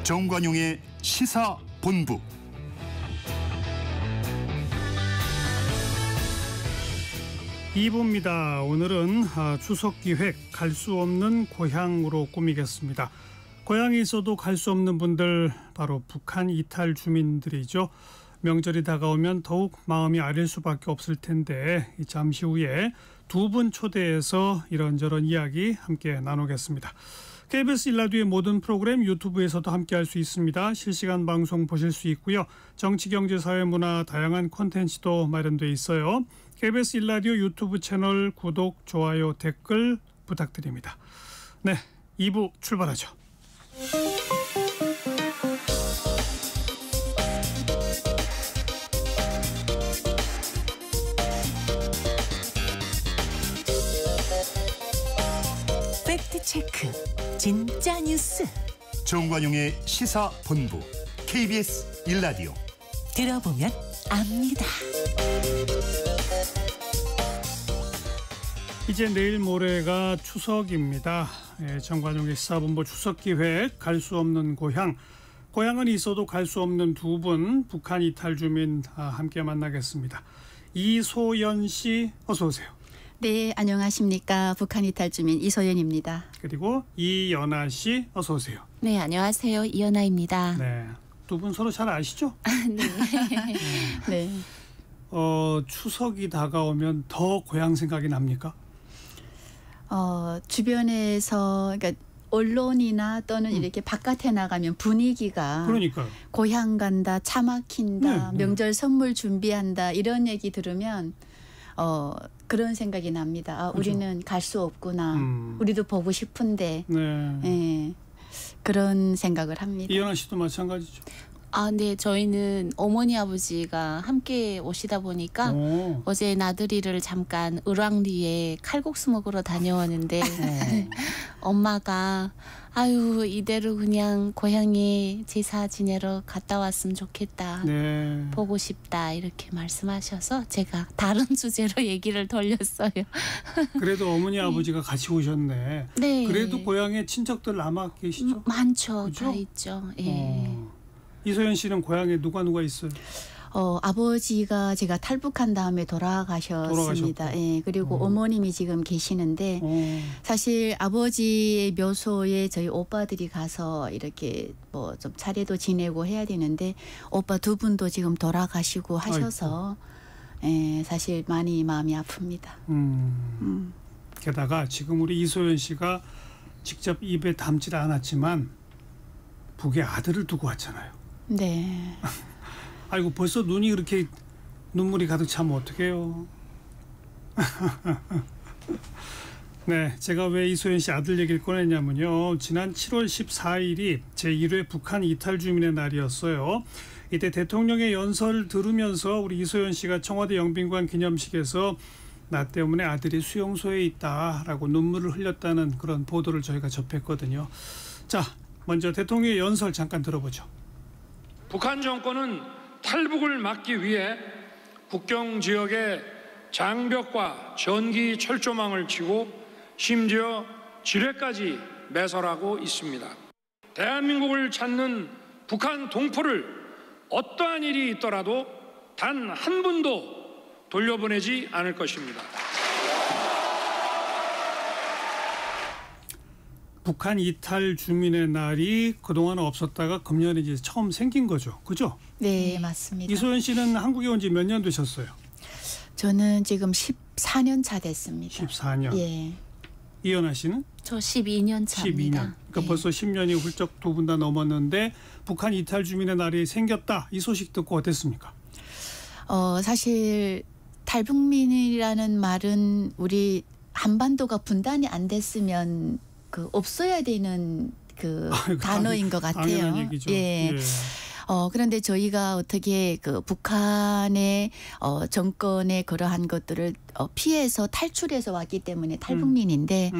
정관용의 시사본부. 이부입니다. 오늘은 추석기획 갈 수 없는 고향으로 꾸미겠습니다. 고향에 있어도 갈 수 없는 분들, 바로 북한 이탈 주민들이죠. 명절이 다가오면 더욱 마음이 아릴 수밖에 없을 텐데 잠시 후에 두 분 초대해서 이런저런 이야기 함께 나누겠습니다. KBS 1라디오의 모든 프로그램 유튜브에서도 함께할 수 있습니다. 실시간 방송 보실 수 있고요. 정치, 경제, 사회, 문화 다양한 콘텐츠도 마련되어 있어요. KBS 1라디오 유튜브 채널 구독, 좋아요, 댓글 부탁드립니다. 네, 2부 출발하죠. 팩트체크 진짜 뉴스 정관용의 시사본부 KBS 1라디오. 들어보면 압니다. 이제 내일 모레가 추석입니다. 정관용의 시사본부 추석기획 갈 수 없는 고향. 고향은 있어도 갈 수 없는 두 분, 북한 이탈 주민 함께 만나겠습니다. 이소연 씨 어서 오세요. 네, 안녕하십니까. 북한 이탈 주민 이소연입니다. 그리고 이연아 씨 어서 오세요. 네, 안녕하세요. 이연아입니다. 네, 두 분 서로 잘 아시죠? 네. 네. 추석이 다가오면 더 고향 생각이 납니까? 주변에서 그러니까 언론이나 또는 이렇게 바깥에 나가면 분위기가 그러니까요. 고향 간다, 차 막힌다, 네, 명절 선물 준비한다 이런 얘기 들으면 그런 생각이 납니다. 그렇죠. 우리는 갈 수 없구나. 우리도 보고 싶은데. 네. 예, 그런 생각을 합니다. 이연아 씨도 마찬가지죠. 네, 저희는 어머니 아버지가 함께 오시다 보니까 어제 나들이를 잠깐 을왕리에 칼국수 먹으러 다녀왔는데 엄마가 아유 이대로 그냥 고향에 제사 지내러 갔다 왔으면 좋겠다. 네. 보고 싶다 이렇게 말씀하셔서 제가 다른 주제로 얘기를 돌렸어요. 그래도 어머니 아버지가 같이 오셨네. 네. 그래도 고향에 친척들 남아 계시죠? 많죠. 그죠? 다 있죠. 예. 이소연 씨는 고향에 누가 있어요? 아버지가 제가 탈북한 다음에 돌아가셨습니다. 예, 그리고 어머님이 지금 계시는데 사실 아버지의 묘소에 저희 오빠들이 가서 이렇게 뭐 좀 차례도 지내고 해야 되는데 오빠 두 분도 지금 돌아가시고 하셔서 예, 사실 많이 마음이 아픕니다. 게다가 지금 우리 이소연 씨가 직접 입에 담질 않았지만 북에 아들을 두고 왔잖아요. 네. 아이고 벌써 눈이 그렇게 눈물이 가득 차면 어떡해요. 네, 제가 왜 이소연 씨 아들 얘기를 꺼냈냐면요. 지난 7월 14일이 제1회 북한 이탈 주민의 날이었어요. 이때 대통령의 연설을 들으면서 우리 이소연 씨가 청와대 영빈관 기념식에서 나 때문에 아들이 수용소에 있다라고 눈물을 흘렸다는 그런 보도를 저희가 접했거든요. 자, 먼저 대통령의 연설 잠깐 들어보죠. 북한 정권은 탈북을 막기 위해 국경 지역에 장벽과 전기 철조망을 치고 심지어 지뢰까지 매설하고 있습니다. 대한민국을 찾는 북한 동포를 어떠한 일이 있더라도 단 한 분도 돌려보내지 않을 것입니다. 북한 이탈 주민의 날이 그동안 없었다가 금년에 이제 처음 생긴 거죠. 그죠? 네, 맞습니다. 이소연 씨는 한국에 온 지 몇 년 되셨어요? 저는 지금 14년 차 됐습니다. 14년. 예. 이연아 씨는? 저 12년 차입니다. 12년. 그러니까 네. 벌써 10년이 훌쩍 두 분 다 넘었는데 북한 이탈 주민의 날이 생겼다. 이 소식 듣고 어땠습니까? 사실 탈북민이라는 말은 우리 한반도가 분단이 안 됐으면 없어야 되는 단어인 것 같아요. 당연한 얘기죠. 예. 예. 그런데 저희가 어떻게 북한의 정권의 그러한 것들을 피해서 탈출해서 왔기 때문에 탈북민인데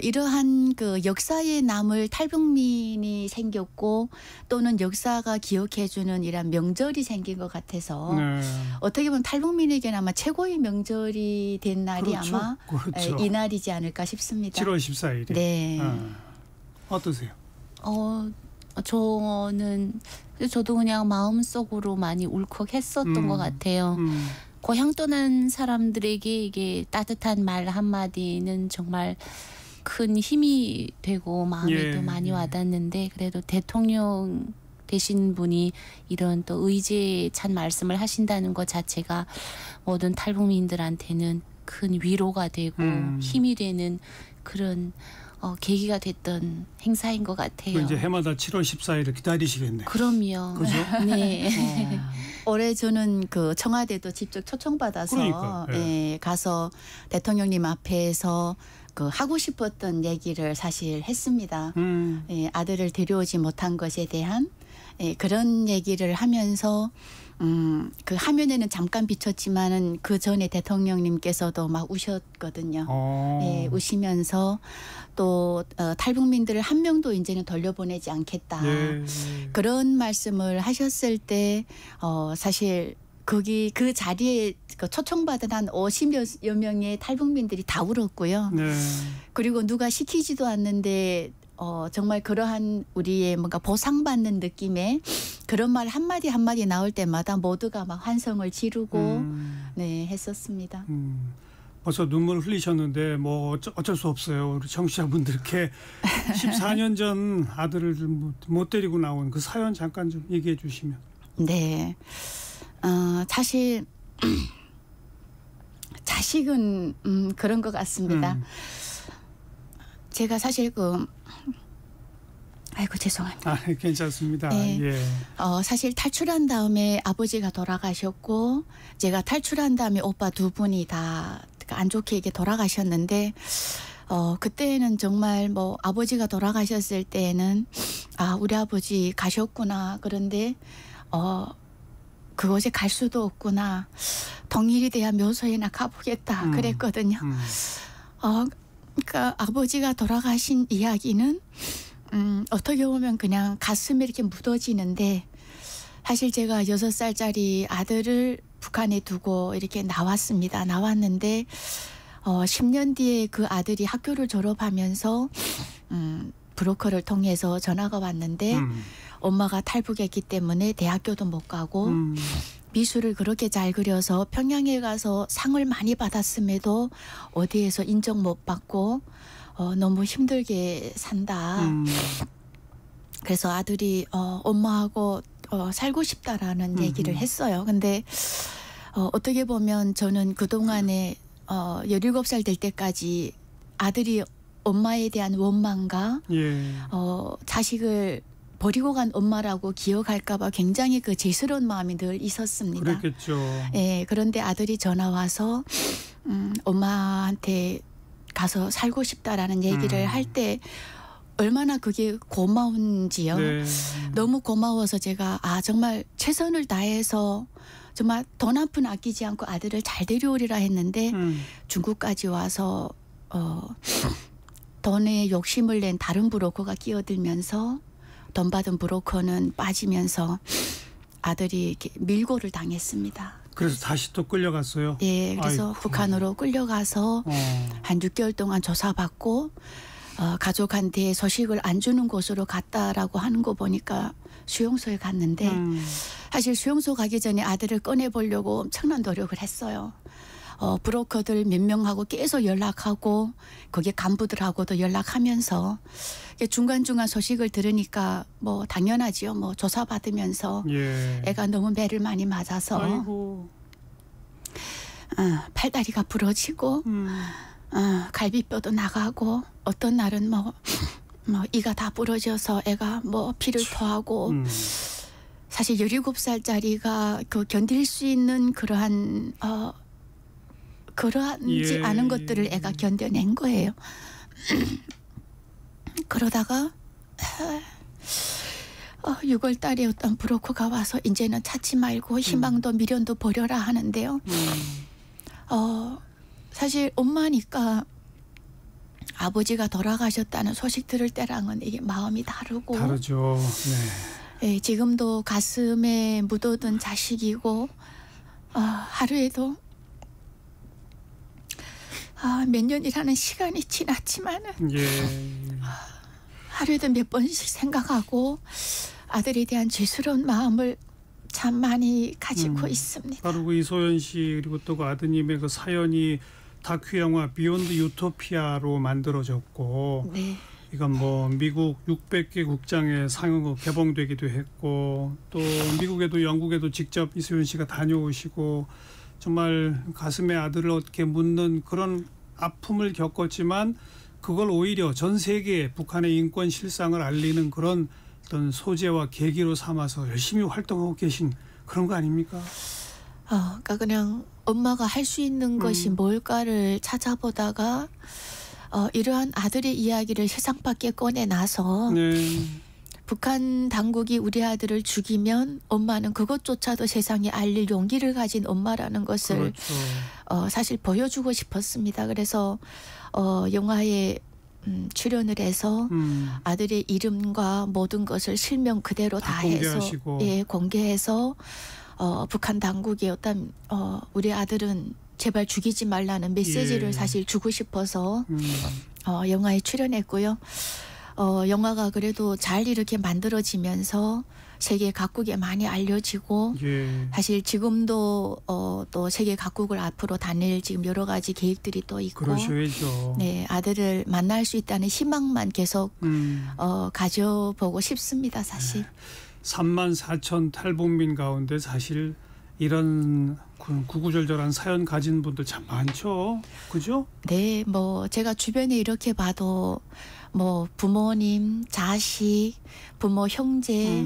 이러한 역사에 남을 탈북민이 생겼고 또는 역사가 기억해주는 이런 명절이 생긴 것 같아서 어떻게 보면 탈북민에게는 아마 최고의 명절이 된 날이 그렇죠. 아마 그렇죠. 이 날이지 않을까 싶습니다. 7월 14일이. 네. 어떠세요? 저도 그냥 마음속으로 많이 울컥했었던 것 같아요. 고향 떠난 사람들에게 이게 따뜻한 말 한마디는 정말 큰 힘이 되고 마음에도 많이 와닿는데 그래도 대통령 되신 분이 이런 또 의지에 찬 말씀을 하신다는 것 자체가 모든 탈북민들한테는 큰 위로가 되고 힘이 되는 그런 계기가 됐던 행사인 것 같아요. 이제 해마다 7월 14일을 기다리시겠네요. 그럼요. 그죠? 네. 올해 저는 그 청와대도 직접 초청받아서 예, 가서 대통령님 앞에서 그 하고 싶었던 얘기를 사실 했습니다. 예, 아들을 데려오지 못한 것에 대한 그런 얘기를 하면서 그 화면에는 잠깐 비쳤지만은 그 전에 대통령님께서도 막 우셨거든요. 예, 우시면서 또 탈북민들을 한 명도 이제는 돌려보내지 않겠다. 그런 말씀을 하셨을 때 사실 거기 그 자리에 그 초청받은 한 50여 명의 탈북민들이 다 울었고요. 그리고 누가 시키지도 않는데 정말 그러한 우리의 뭔가 보상받는 느낌의 그런 말 한마디 한마디 나올 때마다 모두가 막 환성을 지르고 네, 했었습니다. 벌써 눈물 흘리셨는데 뭐 어쩔 수 없어요. 우리 청취자분들께 14년 전 아들을 못 데리고 나온 그 사연 잠깐 좀 얘기해 주시면. 네. 사실 자식은 그런 것 같습니다. 제가 사실 아이고 죄송합니다. 괜찮습니다. 네. 예. 사실 탈출한 다음에 아버지가 돌아가셨고 제가 탈출한 다음에 오빠 두 분이 다 안 좋게 이렇게 돌아가셨는데 그때는 정말 뭐 아버지가 돌아가셨을 때에는 우리 아버지 가셨구나. 그런데 그곳에 갈 수도 없구나. 동일이 돼야 묘소에나 가보겠다. 그랬거든요. 그러니까 아버지가 돌아가신 이야기는 어떻게 보면 그냥 가슴에 이렇게 묻어지는데 사실 제가 6살짜리 아들을 북한에 두고 이렇게 나왔습니다. 나왔는데 10년 뒤에 그 아들이 학교를 졸업하면서 브로커를 통해서 전화가 왔는데 엄마가 탈북했기 때문에 대학교도 못 가고 미술을 그렇게 잘 그려서 평양에 가서 상을 많이 받았음에도 어디에서 인정 못 받고 너무 힘들게 산다. 그래서 아들이 엄마하고 살고 싶다라는 얘기를 했어요. 근데 어떻게 보면 저는 그동안에 17살 될 때까지 아들이 엄마에 대한 원망과 자식을 버리고 간 엄마라고 기억할까 봐 굉장히 그 죄스러운 마음이 늘 있었습니다. 그랬겠죠. 예, 그런데 아들이 전화 와서 엄마한테 가서 살고 싶다라는 얘기를 할 때 얼마나 그게 고마운지요. 너무 고마워서 제가 정말 최선을 다해서 정말 돈 한 푼 아끼지 않고 아들을 잘 데려오리라 했는데 중국까지 와서 돈에 욕심을 낸 다른 브로커가 끼어들면서 돈 받은 브로커는 빠지면서 아들이 이렇게 밀고를 당했습니다. 그래서 다시 또 끌려갔어요? 예, 그래서 북한으로 끌려가서 한 6개월 동안 조사받고 가족한테 소식을 안 주는 곳으로 갔다라고 하는 거 보니까 수용소에 갔는데 사실 수용소 가기 전에 아들을 꺼내보려고 엄청난 노력을 했어요. 브로커들 몇 명하고 계속 연락하고 거기 간부들하고도 연락하면서 중간중간 소식을 들으니까 뭐 당연하지요. 뭐 조사받으면서 애가 너무 매를 많이 맞아서 팔다리가 부러지고 갈비뼈도 나가고 어떤 날은 뭐 이가 다 부러져서 애가 뭐 피를 토하고 사실 17살짜리가 그 견딜 수 있는 그러한지 않은 것들을 애가 견뎌낸 거예요. 그러다가 6월 달에 어떤 브로커가 와서 이제는 찾지 말고 희망도 미련도 버려라 하는데요. 사실 엄마니까 아버지가 돌아가셨다는 소식 들을 때랑은 이게 마음이 다르고 다르죠. 네, 지금도 가슴에 묻어둔 자식이고 하루에도 몇 년이라는 시간이 지났지만은 하루에도 몇 번씩 생각하고 아들에 대한 죄스러운 마음을 참 많이 가지고 있습니다. 바로 그 이소연 씨 그리고 또 그 아드님의 그 사연이 다큐 영화 비욘드 유토피아로 만들어졌고 네. 이건 뭐 미국 600개 국장에 상영 개봉되기도 했고 또 미국에도 영국에도 직접 이소연 씨가 다녀오시고 정말 가슴에 아들을 어떻게 묻는 그런 아픔을 겪었지만 그걸 오히려 전 세계에 북한의 인권 실상을 알리는 그런 어떤 소재와 계기로 삼아서 열심히 활동하고 계신 그런 거 아닙니까? 그러니까 그냥 엄마가 할 수 있는 것이 뭘까를 찾아보다가 이러한 아들의 이야기를 세상 밖에 꺼내놔서 북한 당국이 우리 아들을 죽이면 엄마는 그것조차도 세상에 알릴 용기를 가진 엄마라는 것을 그렇죠. 사실 보여주고 싶었습니다. 그래서 영화에 출연을 해서 아들의 이름과 모든 것을 실명 그대로 다 해서 공개해서 북한 당국의 어떤 우리 아들은 제발 죽이지 말라는 메시지를 사실 주고 싶어서 영화에 출연했고요. 영화가 그래도 잘 이렇게 만들어지면서 세계 각국에 많이 알려지고 사실 지금도 또 세계 각국을 앞으로 다닐 지금 여러 가지 계획들이 또 있고 그러셔야죠. 네, 아들을 만날 수 있다는 희망만 계속 가져보고 싶습니다. 사실. 34,000 탈북민 가운데 사실 이런 구구절절한 사연 가진 분들 참 많죠. 그죠? 네, 뭐 제가 주변에 이렇게 봐도 뭐 부모님, 자식, 부모, 형제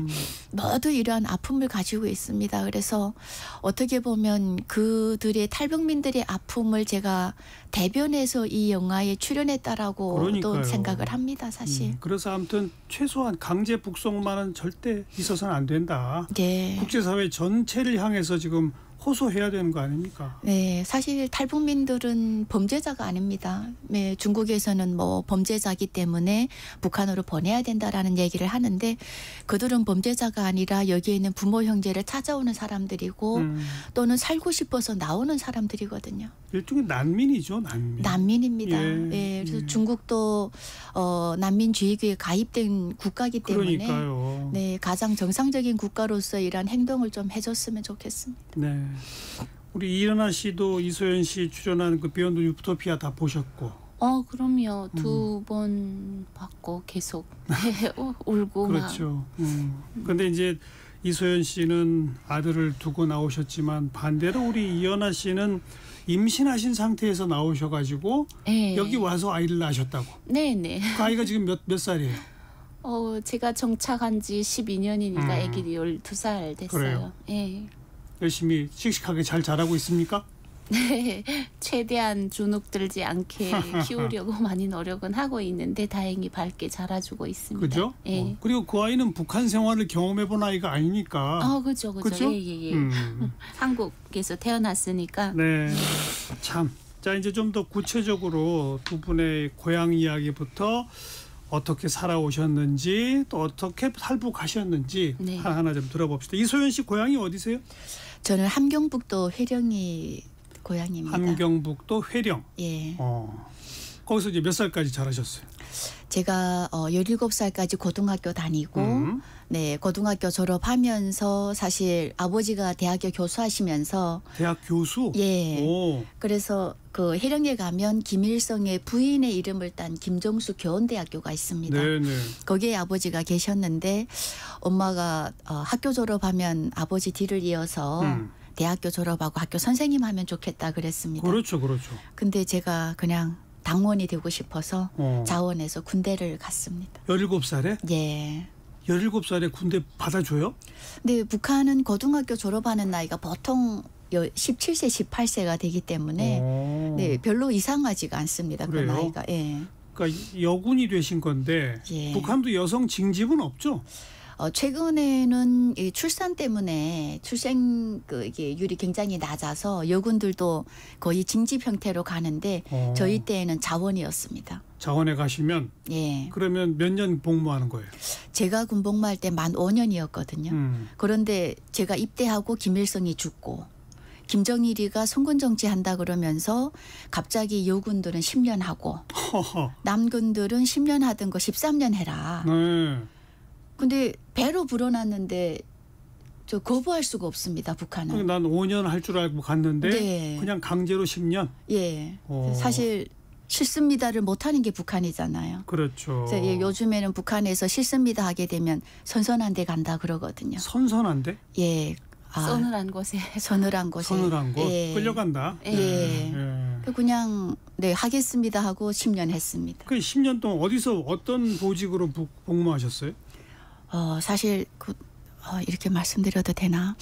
모두 이러한 아픔을 가지고 있습니다. 그래서 어떻게 보면 그들의 탈북민들의 아픔을 제가 대변해서 이 영화에 출연했다라고 또 생각을 합니다. 사실. 그래서 아무튼 최소한 강제 북송만은 절대 있어서는 안 된다. 네. 국제사회 전체를 향해서 지금 호소해야 되는 거 아닙니까? 네, 사실 탈북민들은 범죄자가 아닙니다. 네, 중국에서는 뭐 범죄자기 때문에 북한으로 보내야 된다라는 얘기를 하는데 그들은 범죄자가 아니라 여기에 있는 부모 형제를 찾아오는 사람들이고 또는 살고 싶어서 나오는 사람들이거든요. 일종의 난민이죠, 난민. 난민입니다. 네, 그래서 중국도 난민주의구에 가입된 국가이기 때문에 그러니까요. 네, 가장 정상적인 국가로서 이런 행동을 좀 해줬으면 좋겠습니다. 네. 우리 이연아 씨도 이소연 씨 출연한 그 비욘드 유토피아 다 보셨고. 그럼요. 2번 봤고 계속 울고 그렇죠. 근데 이제 이소연 씨는 아들을 두고 나오셨지만 반대로 우리 이연아 씨는 임신하신 상태에서 나오셔가지고 여기 와서 아이를 낳으셨다고. 네네. 그 아이가 지금 몇 살이에요? 제가 정착한 지 12년이니까 아기 12살 됐어요. 그래요? 네. 열심히 씩씩하게 잘 자라고 있습니까? 네, 최대한 주눅들지 않게 키우려고 많이 노력은 하고 있는데 다행히 밝게 자라주고 있습니다. 그죠? 예. 그리고 그 아이는 북한 생활을 경험해본 아이가 아니니까. 그죠. 예. 한국에서 태어났으니까. 네, 참. 자, 이제 좀 더 구체적으로 두 분의 고향 이야기부터 어떻게 살아오셨는지 또 어떻게 탈북하셨는지 하나하나 좀 들어봅시다. 이소연 씨 고향이 어디세요? 저는 함경북도 회령이 고향입니다. 함경북도 회령. 예. 거기서 이제 몇 살까지 자라셨어요? 제가 17살까지 고등학교 다니고 네, 고등학교 졸업하면서 사실 아버지가 대학교 교수하시면서 대학 교수? 예. 그래서 그 해령에 가면 김일성의 부인의 이름을 딴 김정수 교원대학교가 있습니다. 네네. 거기에 아버지가 계셨는데 엄마가 학교 졸업하면 아버지 뒤를 이어서 대학교 졸업하고 학교 선생님 하면 좋겠다 그랬습니다. 그렇죠. 근데 제가 그냥 당원이 되고 싶어서 자원해서 군대를 갔습니다. 17살에? 예. 17살에 군대 받아줘요? 네, 북한은 고등학교 졸업하는 나이가 보통 17세, 18세가 되기 때문에 네, 별로 이상하지가 않습니다. 그래요? 그 나이가. 예. 그러니까 여군이 되신 건데 예. 북한도 여성 징집은 없죠? 최근에는 이 출산 때문에 출생 이게,율이 굉장히 낮아서 여군들도 거의 징집 형태로 가는데 저희 때에는 자원이었습니다. 자원에 가시면 예. 그러면 몇 년 복무하는 거예요? 제가 군복무할 때 만 5년이었거든요. 그런데 제가 입대하고 김일성이 죽고 김정일이가 선군 정치한다 그러면서 갑자기 요군들은 10년 하고 남군들은 10년 하던 거 13년 해라. 네. 근데 배로 불어났는데 저 거부할 수가 없습니다. 북한은. 난 5년 할 줄 알고 갔는데 네. 그냥 강제로 10년. 예. 사실 싫습니다를 못하는 게 북한이잖아요. 그렇죠. 그래서 예, 요즘에는 북한에서 싫습니다 하게 되면 선선한 데 간다 그러거든요. 선선한데? 예. 서늘한 곳에. 서늘한 곳에. 서늘한 곳. 예. 끌려간다. 예. 예. 그냥 네 하겠습니다 하고 10년 했습니다. 그 10년 동안 어디서 어떤 보직으로 복무하셨어요? 사실 이렇게 말씀드려도 되나?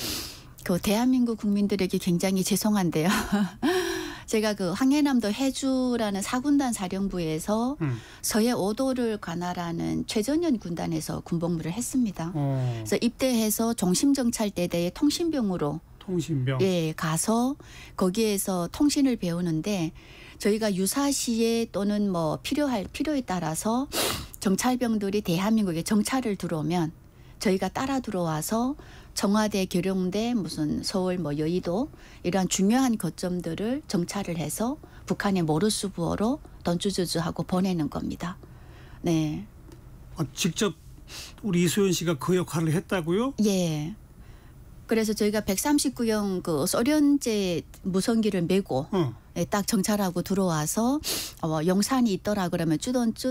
그 대한민국 국민들에게 굉장히 죄송한데요. 제가 그 황해남도 해주라는 사군단 사령부에서 서해 5도를 관할하는 최전현 군단에서 군복무를 했습니다. 그래서 입대해서 종심정찰대대의 통신병으로 통신병. 예, 가서 거기에서 통신을 배우는데 저희가 유사시에 또는 뭐 필요에 따라서 정찰병들이 대한민국에 정찰을 들어오면 저희가 따라 들어와서 청와대, 계룡대, 무슨 서울, 뭐 여의도 이러한 중요한 거점들을 정찰을 해서 북한의 모르스부어로 던쭈주주하고 보내는 겁니다. 네. 직접 우리 이소연 씨가 그 역할을 했다고요? 예. 그래서 저희가 139형 그 소련제 무성기를 메고 예, 딱 정찰하고 들어와서 용산이 있더라 그러면 쭈던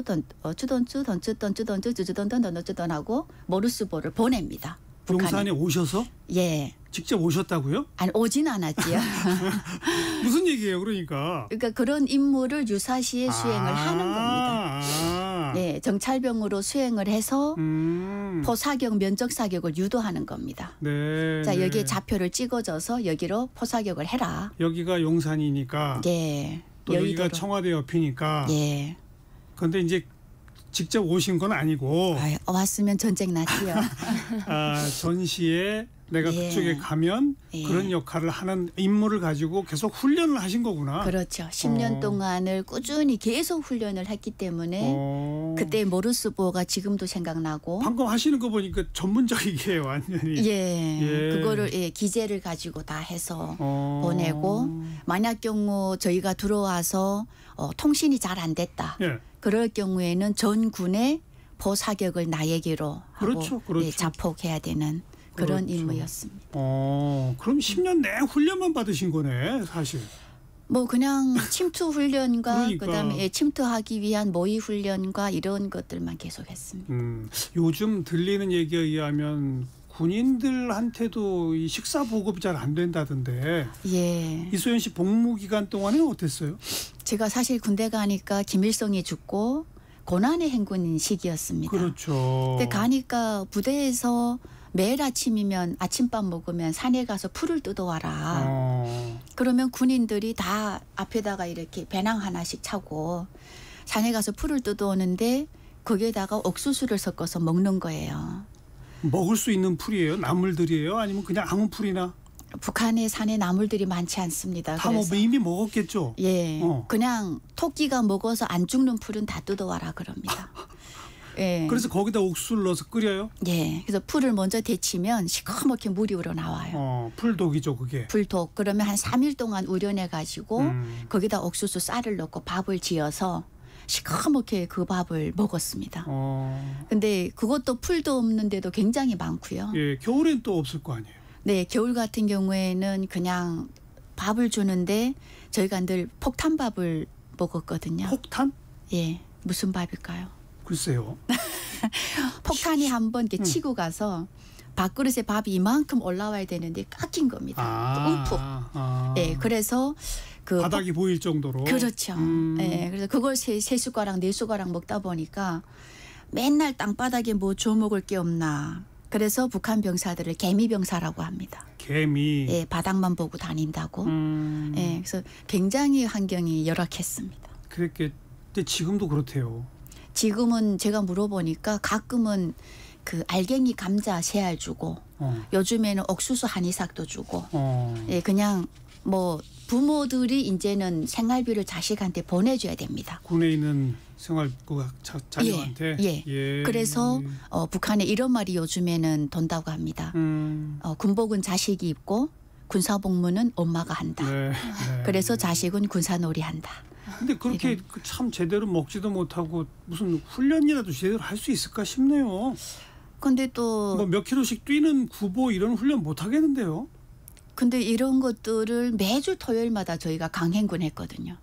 하고 모르스부어를 보냅니다. 북한에. 용산에 오셔서? 예. 직접 오셨다고요? 아니 오진 않았지요. 무슨 얘기예요, 그러니까? 그러니까 그런 임무를 유사시에 수행을 하는 겁니다. 네, 정찰병으로 수행을 해서 포사격, 면적 사격을 유도하는 겁니다. 네. 자, 여기에 좌표를 찍어줘서 여기로 포사격을 해라. 여기가 용산이니까. 예. 또 여기가 청와대 옆이니까. 예. 그런데 이제 직접 오신 건 아니고. 왔으면 전쟁 났지요. 전시에 내가 예. 그쪽에 가면 예. 그런 역할을 하는 임무를 가지고 계속 훈련을 하신 거구나. 그렇죠. 10년 동안을 꾸준히 계속 훈련을 했기 때문에 그때 모르스부어가 지금도 생각나고. 방금 하시는 거 보니까 전문적이게 완전히. 예. 예. 그거를 기재를 가지고 다 해서 보내고 만약 경우 저희가 들어와서 통신이 잘 안 됐다. 예. 그럴 경우에는 전 군의 포사격을 나에게로 하고 그렇죠. 자폭해야 되는 그런 그렇죠. 임무였습니다. 그럼 10년 내 훈련만 받으신 거네, 사실. 뭐 그냥 침투 훈련과 그러니까. 그다음에 침투하기 위한 모의 훈련과 이런 것들만 계속했습니다. 요즘 들리는 얘기에 의하면 군인들한테도 이 식사 보급이 잘 안 된다던데. 예. 이소연 씨 복무 기간 동안에는 어땠어요? 제가 사실 군대 가니까 김일성이 죽고 고난의 행군인 시기였습니다. 그렇죠. 근데 가니까 부대에서 매일 아침이면 아침밥 먹으면 산에 가서 풀을 뜯어와라. 그러면 군인들이 다 앞에다가 이렇게 배낭 하나씩 차고 산에 가서 풀을 뜯어오는데 거기에다가 옥수수를 섞어서 먹는 거예요. 먹을 수 있는 풀이에요? 나물들이에요? 아니면 그냥 아무 풀이나? 북한의 산에 나물들이 많지 않습니다. 다 뭐 이미 먹었겠죠? 예, 그냥 토끼가 먹어서 안 죽는 풀은 다 뜯어와라 그럽니다. 예. 그래서 거기다 옥수수를 넣어서 끓여요? 예. 그래서 풀을 먼저 데치면 시커멓게 물이 우러나와요. 풀독이죠, 그게. 풀독. 그러면 한 3일 동안 우려내 가지고 거기다 옥수수 쌀을 넣고 밥을 지어서 시커멓게 그 밥을 먹었습니다. 근데 그것도 풀도 없는데도 굉장히 많고요. 예, 겨울엔 또 없을 거 아니에요. 네, 겨울 같은 경우에는 그냥 밥을 주는데 저희가 늘 폭탄밥을 먹었거든요. 폭탄? 예, 무슨 밥일까요? 글쎄요. 폭탄이 한번 이렇게 치고 가서 밥그릇에 밥이 이만큼 올라와야 되는데 깎인 겁니다. 움푹. 예, 그래서 그 바닥이 보일 정도로. 그렇죠. 예, 그래서 그걸 세 숟가락 네 숟가락 먹다 보니까 맨날 땅바닥에 뭐 줘 먹을 게 없나. 그래서 북한 병사들을 개미 병사라고 합니다. 개미. 예, 바닥만 보고 다닌다고. 예, 그래서 굉장히 환경이 열악했습니다. 그랬겠는데 지금도 그렇대요. 지금은 제가 물어보니까 가끔은 그 알갱이 감자 새알 주고 요즘에는 옥수수 한이삭도 주고 예, 그냥 뭐 부모들이 이제는 생활비를 자식한테 보내줘야 됩니다. 군에 있는 생활비 자녀한테. 예. 그래서 북한에 이런 말이 요즘에는 돈다고 합니다. 군복은 자식이 입고 군사복무는 엄마가 한다. 네. 그래서 자식은 군사놀이 한다. 근데 그렇게 참 제대로 먹지도 못하고 무슨 훈련이라도 제대로 할 수 있을까 싶네요. 근데 또 뭐 몇 킬로씩 뛰는 구보 이런 훈련 못 하겠는데요. 근데 이런 것들을 매주 토요일마다 저희가 강행군 했거든요.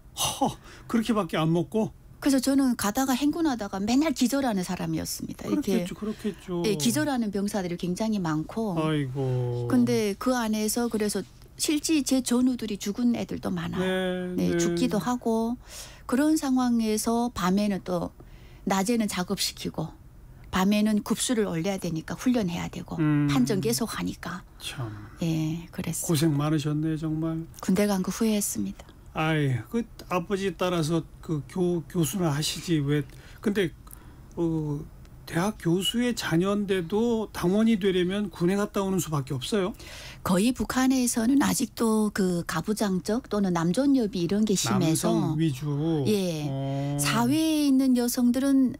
그렇게밖에 안 먹고? 그래서 저는 가다가 행군하다가 맨날 기절하는 사람이었습니다. 그렇겠죠. 예, 기절하는 병사들이 굉장히 많고. 아이고. 근데 그 안에서 그래서 실제 제 전우들이 죽은 애들도 많아요. 네, 죽기도 하고 그런 상황에서 밤에는 또 낮에는 작업시키고 밤에는 급수를 올려야 되니까 훈련해야 되고 판정 계속 하니까. 참. 예, 그랬어요. 고생 많으셨네요, 정말. 군대 간 거 후회했습니다. 아이, 그 아버지 따라서 그 교수나 하시지 왜? 근데 대학 교수의 자녀인데도 당원이 되려면 군에 갔다 오는 수밖에 없어요. 거의 북한에서는 아직도 그 가부장적 또는 남존여비 이런 게 심해서 남성 위주. 예, 사회에 있는 여성들은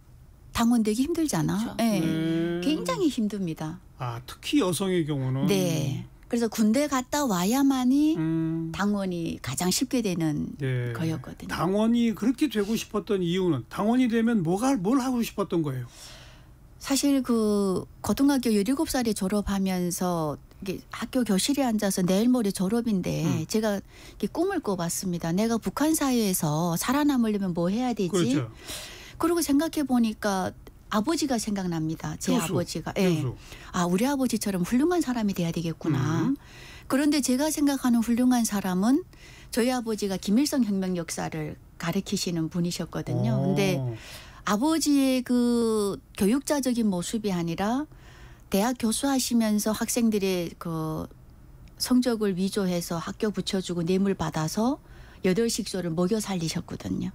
당원되기 힘들잖아. 그렇죠. 예, 네. 굉장히 힘듭니다. 아, 특히 여성의 경우는. 네. 그래서 군대 갔다 와야만이 당원이 가장 쉽게 되는 네. 거였거든요. 당원이 그렇게 되고 싶었던 이유는 당원이 되면 뭘 하고 싶었던 거예요? 사실 그 고등학교 17살에 졸업하면서 이게 학교 교실에 앉아서 내일 모레 졸업인데 제가 이렇게 꿈을 꿔봤습니다. 내가 북한 사회에서 살아남으려면 뭐 해야 되지? 그렇죠. 그리고 생각해 보니까 아버지가 생각납니다. 제 교수, 아버지가. 교수. 예. 아, 우리 아버지처럼 훌륭한 사람이 돼야 되겠구나. 그런데 제가 생각하는 훌륭한 사람은 저희 아버지가 김일성 혁명 역사를 가르치시는 분이셨거든요. 근데 아버지의 그 교육자적인 모습이 아니라 대학 교수하시면서 학생들의 그 성적을 위조해서 학교 붙여주고 뇌물 받아서 8식소를 먹여 살리셨거든요.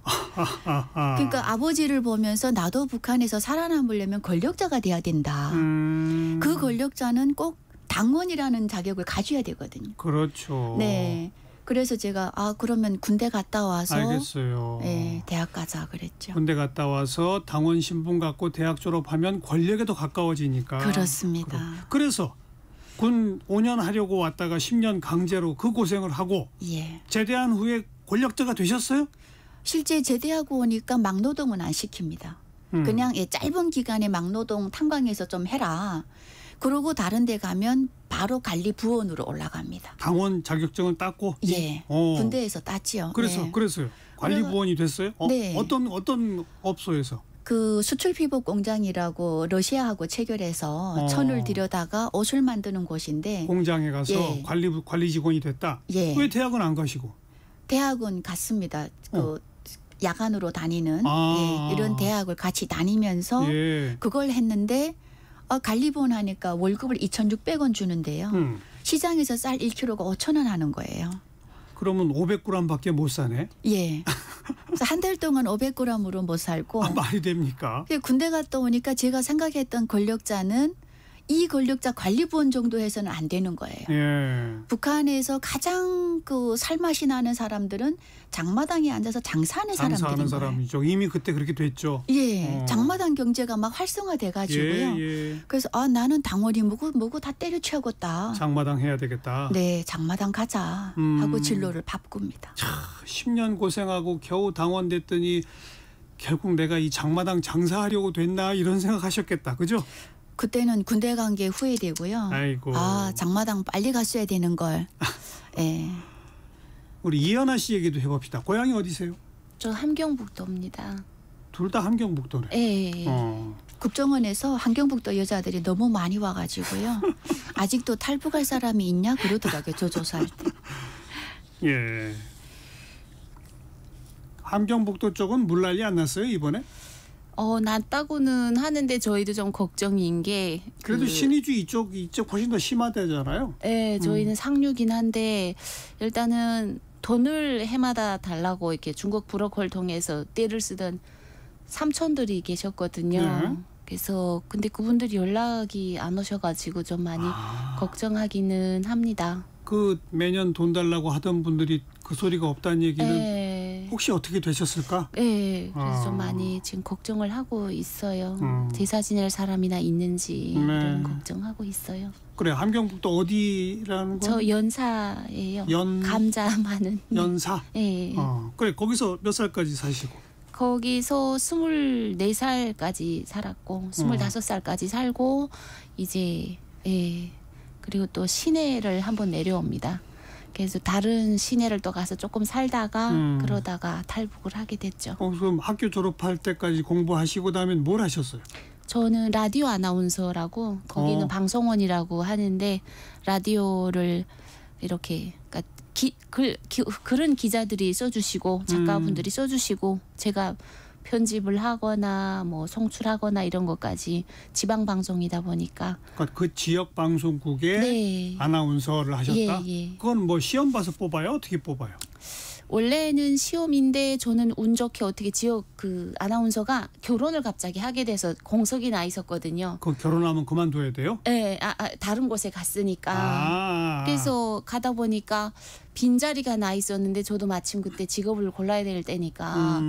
그러니까 아버지를 보면서 나도 북한에서 살아남으려면 권력자가 돼야 된다. 그 권력자는 꼭 당원이라는 자격을 가져야 되거든요. 그렇죠. 네. 그래서 제가 그러면 군대 갔다 와서 알겠어요. 네, 대학 가자 그랬죠. 군대 갔다 와서 당원 신분 갖고 대학 졸업하면 권력에 더 가까워지니까. 그렇습니다. 그래서 군 5년 하려고 왔다가 10년 강제로 그 고생을 하고 예. 제대한 후에 권력자가 되셨어요? 실제 제대하고 오니까 막노동은 안 시킵니다. 그냥 짧은 기간에 막노동 탄광에서 좀 해라. 그러고 다른 데 가면 바로 관리 부원으로 올라갑니다. 당원 자격증을 땄고? 예. 군대에서 땄지요. 그래서요. 관리 부원이 됐어요? 네. 어떤 업소에서? 그 수출피복 공장이라고 러시아하고 체결해서 천을 들여다가 옷을 만드는 곳인데 공장에 가서 예. 관리 직원이 됐다. 예. 왜 대학은 안 가시고? 대학은 갔습니다. 그 야간으로 다니는 예, 이런 대학을 같이 다니면서 예. 그걸 했는데 관리부원 하니까 월급을 2,600원 주는데요. 시장에서 쌀 1kg가 5,000원 하는 거예요. 그러면 500g밖에 못 사네? 예. 그래서 한 달 동안 500g으로 못 살고. 말이 됩니까? 군대 갔다 오니까 제가 생각했던 권력자는 이 권력자 관리부원 정도 해서는 안 되는 거예요. 예. 북한에서 가장 그 살맛이 나는 사람들은 장마당에 앉아서 장사하는 사람들인 거예요. 사람이죠. 이미 그때 그렇게 됐죠. 예, 장마당 경제가 막 활성화돼가지고요. 예. 그래서 나는 당원이 뭐고 다 때려치웠다. 장마당 해야 되겠다. 네, 장마당 가자 하고 진로를 바꿉니다. 10년 고생하고 겨우 당원 됐더니 결국 내가 이 장마당 장사하려고 됐나 이런 생각하셨겠다. 그죠? 그때는 군대 간 게 후회되고요. 아이고. 장마당 빨리 갔어야 되는 걸. 예. 우리 이현아 씨 얘기도 해봅시다. 고향이 어디세요? 저 함경북도입니다. 둘 다 함경북도네. 예. 국정원에서 함경북도 여자들이 너무 많이 와가지고요. 아직도 탈북할 사람이 있냐 그러더라고요. 저 조사할 때. 예. 함경북도 쪽은 물난리 안 났어요 이번에? 났다고는 하는데 저희도 좀 걱정인 게 그래도 신의주 이쪽 훨씬 더 심하대잖아요. 네, 저희는 상류긴 한데 일단은 돈을 해마다 달라고 이렇게 중국 브로커를 통해서 떼를 쓰던 삼촌들이 계셨거든요. 네. 그래서 근데 그분들이 연락이 안 오셔가지고 좀 많이 걱정하기는 합니다. 그 매년 돈 달라고 하던 분들이 그 소리가 없다는 얘기는 네. 혹시 어떻게 되셨을까? 네, 그래서 좀 많이 지금 걱정을 하고 있어요. 제사 지낼 사람이나 있는지 네. 이런 걱정하고 있어요. 그래 함경북도 어디라는 거? 저 연사예요. 감자 많은. 연사. 예. 그래 거기서 몇 살까지 사시고? 거기서 24살까지 살았고 25살까지 살고 이제 그리고 또 시내를 한번 내려옵니다. 그래서 다른 시내를 또 가서 조금 살다가 그러다가 탈북을 하게 됐죠. 그럼 학교 졸업할 때까지 공부하시고 그다음에 뭘 하셨어요? 저는 라디오 아나운서라고 거기는 방송원이라고 하는데 라디오를 이렇게 그러니까 글은 기자들이 써주시고 작가분들이 써주시고 제가 편집을 하거나 뭐 송출하거나 이런 것까지 지방 방송이다 보니까 그러니까 그 지역 방송국에 네. 아나운서를 하셨다. 예. 그건 뭐 시험 봐서 뽑아요? 어떻게 뽑아요? 원래는 시험인데 저는 운 좋게 어떻게 지역 그 아나운서가 결혼을 갑자기 하게 돼서 공석이 나 있었거든요. 그 결혼하면 그만둬야 돼요? 네, 다른 곳에 갔으니까. 그래서 가다 보니까 빈자리가 나 있었는데 저도 마침 그때 직업을 골라야 될 때니까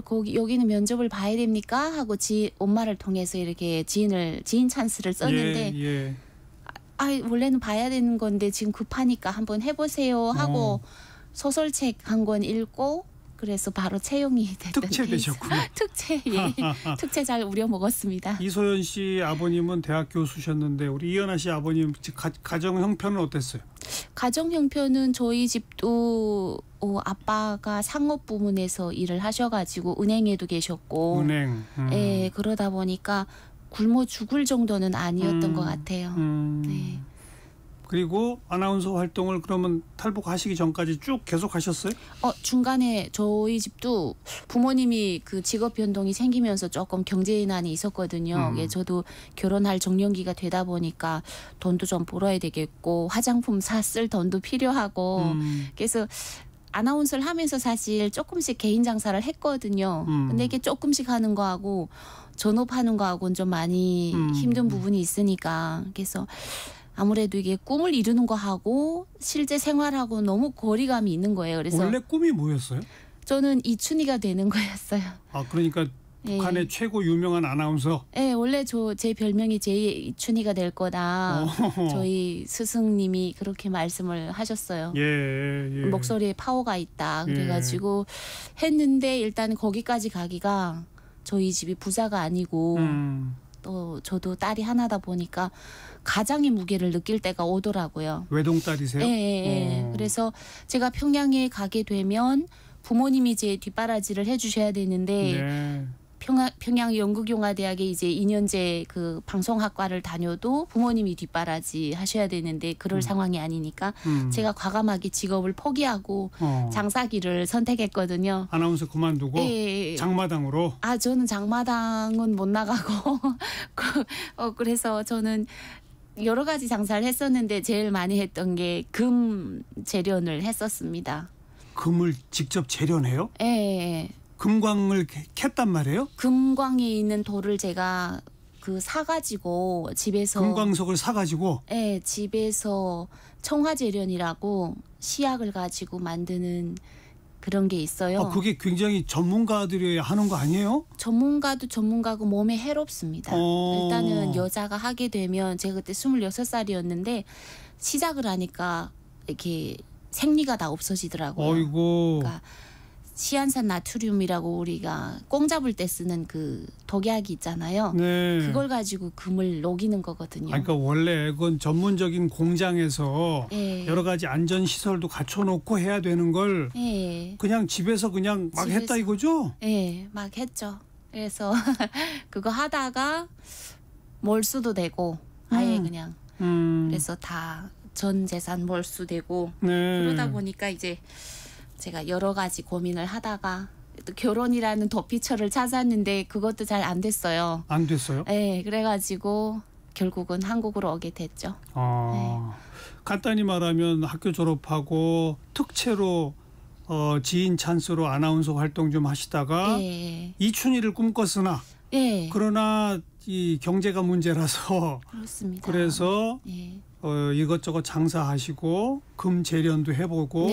거기 여기는 면접을 봐야 됩니까? 하고 엄마를 통해서 이렇게 지인 찬스를 썼는데 원래는 봐야 되는 건데 지금 급하니까 한번 해보세요 하고 소설책 한 권 읽고 그래서 바로 채용이 됐던 특채 되셨구나. 특채 특채 잘 우려 먹었습니다. 이소연 씨 아버님은 대학 교수셨는데 우리 이연아 씨 아버님 가정 형편은 어땠어요? 가정 형편은 저희 집도 아빠가 상업 부문에서 일을 하셔가지고 은행에도 계셨고, 예, 그러다 보니까 굶어 죽을 정도는 아니었던 것 같아요. 네. 그리고 아나운서 활동을 그러면 탈북하시기 전까지 쭉 계속 하셨어요? 중간에 저희 집도 부모님이 그 직업 변동이 생기면서 조금 경제난이 있었거든요. 저도 결혼할 정년기가 되다 보니까 돈도 좀 벌어야 되겠고 화장품 쓸 돈도 필요하고 그래서 아나운서를 하면서 사실 조금씩 개인 장사를 했거든요. 근데 이게 조금씩 하는 거하고 전업하는 거하고는 좀 많이 힘든 부분이 있으니까 그래서 아무래도 이게 꿈을 이루는 거하고 실제 생활하고 너무 거리감이 있는 거예요. 그래서 원래 꿈이 뭐였어요? 저는 이춘희가 되는 거였어요. 그러니까 북한의 최고 유명한 아나운서? 네, 원래 제 별명이 제2춘희가 될 거다. 저희 스승님이 그렇게 말씀을 하셨어요. 목소리에 파워가 있다. 그래가지고 했는데 일단 거기까지 가기가 저희 집이 부자가 아니고 또 저도 딸이 하나다 보니까 가장의 무게를 느낄 때가 오더라고요. 외동딸이세요? 네. 그래서 제가 평양에 가게 되면 부모님이 제 뒷바라지를 해주셔야 되는데 평양 연극영화대학에 이제 2년제 그 방송학과를 다녀도 부모님이 뒷바라지 하셔야 되는데 그럴 상황이 아니니까 제가 과감하게 직업을 포기하고 장사기를 선택했거든요. 아나운서 그만두고 장마당으로? 저는 장마당은 못 나가고 그래서 저는 여러 가지 장사를 했었는데 제일 많이 했던 게 금 재련을 했었습니다. 금을 직접 재련해요? 네. 금광을 캤단 말이에요? 금광에 있는 돌을 제가 사가지고 집에서 금광석을 사가지고? 네, 집에서 청화재련이라고 시약을 가지고 만드는 그런 게 있어요. 그게 굉장히 전문가들이 하는 거 아니에요? 전문가도 전문가고 몸에 해롭습니다. 일단은 여자가 하게 되면 제가 그때 26살이었는데 시작을 하니까 이렇게 생리가 다 없어지더라고요. 어이고. 그러니까 시안산 나트륨이라고 우리가 꽁 잡을 때 쓰는 그 독약이 있잖아요. 그걸 가지고 금을 녹이는 거거든요. 그러니까 원래 그건 전문적인 공장에서 여러 가지 안전 시설도 갖춰놓고 해야 되는 걸 그냥 집에서 그냥 막 했다 이거죠? 네, 막 했죠. 그래서 그거 하다가 몰수도 되고 아예 그냥 그래서 다 전 재산 몰수되고 그러다 보니까 이제 제가 여러 가지 고민을 하다가 또 결혼이라는 도피처를 찾았는데 그것도 잘 안 됐어요. 안 됐어요? 네, 그래가지고 결국은 한국으로 오게 됐죠. 간단히 말하면 학교 졸업하고 특채로 지인 찬스로 아나운서 활동 좀 하시다가 이춘희를 꿈꿨으나 그러나 이 경제가 문제라서 그렇습니다. 그래서 이것저것 장사하시고 금 재련도 해보고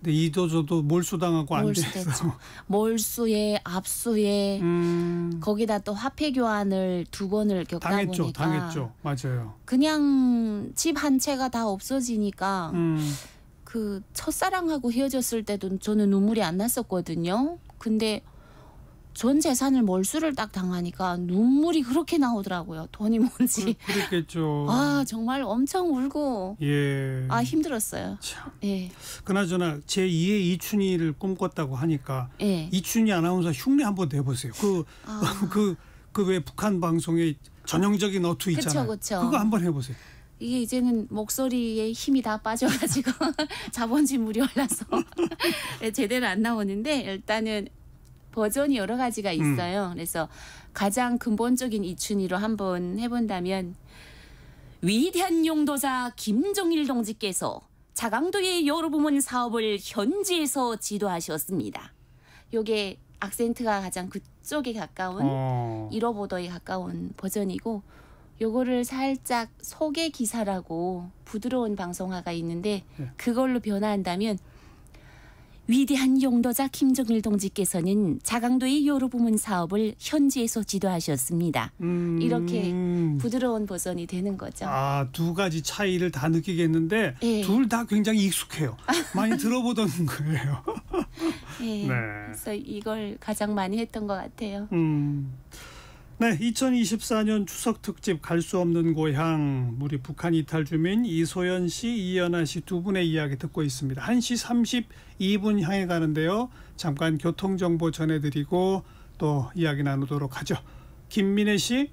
근데 이도저도 몰수당하고 안 돼서. 몰수에 압수에 거기다 또 화폐 교환을 2번을 겪다 보니까 당했죠. 맞아요. 그냥 집 한 채가 다 없어지니까 그 첫사랑하고 헤어졌을 때도 저는 눈물이 안 났었거든요. 근데 전 재산을 몰수를 딱 당하니까 눈물이 그렇게 나오더라고요. 돈이 뭔지. 그랬겠죠. 아 정말 엄청 울고. 예. 아 힘들었어요. 참. 예. 그나저나 제2의 이춘희를 꿈꿨다고 하니까 예. 이춘희 아나운서 흉내 한번 내보세요. 그 왜 북한 방송에 전형적인 어투 있잖아요. 그쵸. 그거 한번 해보세요. 이게 이제는 목소리에 힘이 다 빠져가지고 자본주의 올라서 제대로 안 나오는데 일단은 버전이 여러 가지가 있어요. 그래서 가장 근본적인 이춘희로 한번 해본다면 위대한 용도자 김정일 동지께서 자강도의 여러 부문 사업을 현지에서 지도하셨습니다. 요게 악센트가 가장 그쪽에 가까운 1호보도에 가까운 버전이고 요거를 살짝 소개 기사라고 부드러운 방송화가 있는데 그걸로 변화한다면 위대한 용도자 김정일 동지께서는 자강도의 여러 부문 사업을 현지에서 지도하셨습니다. 이렇게 부드러운 버전이 되는 거죠. 아, 2가지 차이를 다 느끼겠는데 예. 둘 다 굉장히 익숙해요. 많이 들어보던 거예요. 예. 네. 그래서 이걸 가장 많이 했던 것 같아요. 네, 2024년 추석 특집 갈 수 없는 고향, 우리 북한 이탈 주민 이소연 씨, 이연아 씨 2분의 이야기 듣고 있습니다. 1시 32분 향해 가는데요. 잠깐 교통정보 전해드리고 또 이야기 나누도록 하죠. 김민혜 씨.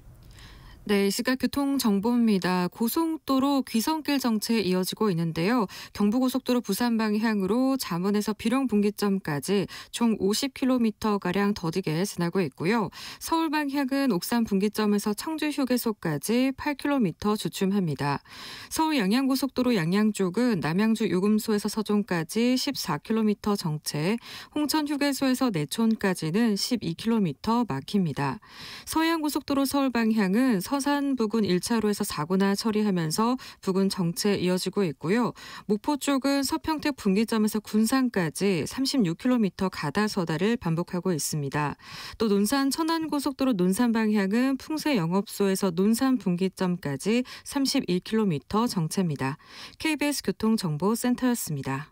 네, 이 시각 교통정보입니다. 고속도로 귀성길 정체 이어지고 있는데요. 경부고속도로 부산 방향으로 잠원에서 비령 분기점까지 총 50km가량 더디게 지나고 있고요. 서울 방향은 옥산 분기점에서 청주 휴게소까지 8km 주춤합니다. 서울 양양고속도로 양양 쪽은 남양주 요금소에서 서종까지 14km 정체, 홍천 휴게소에서 내촌까지는 12km 막힙니다. 서해안고속도로 서울 방향은 서산 부근 1차로에서 사고나 처리하면서 부근 정체 이어지고 있고요. 목포 쪽은 서평택 분기점에서 군산까지 36km 가다서다를 반복하고 있습니다. 또 논산 천안고속도로 논산 방향은 풍세 영업소에서 논산 분기점까지 31km 정체입니다. KBS 교통정보센터였습니다.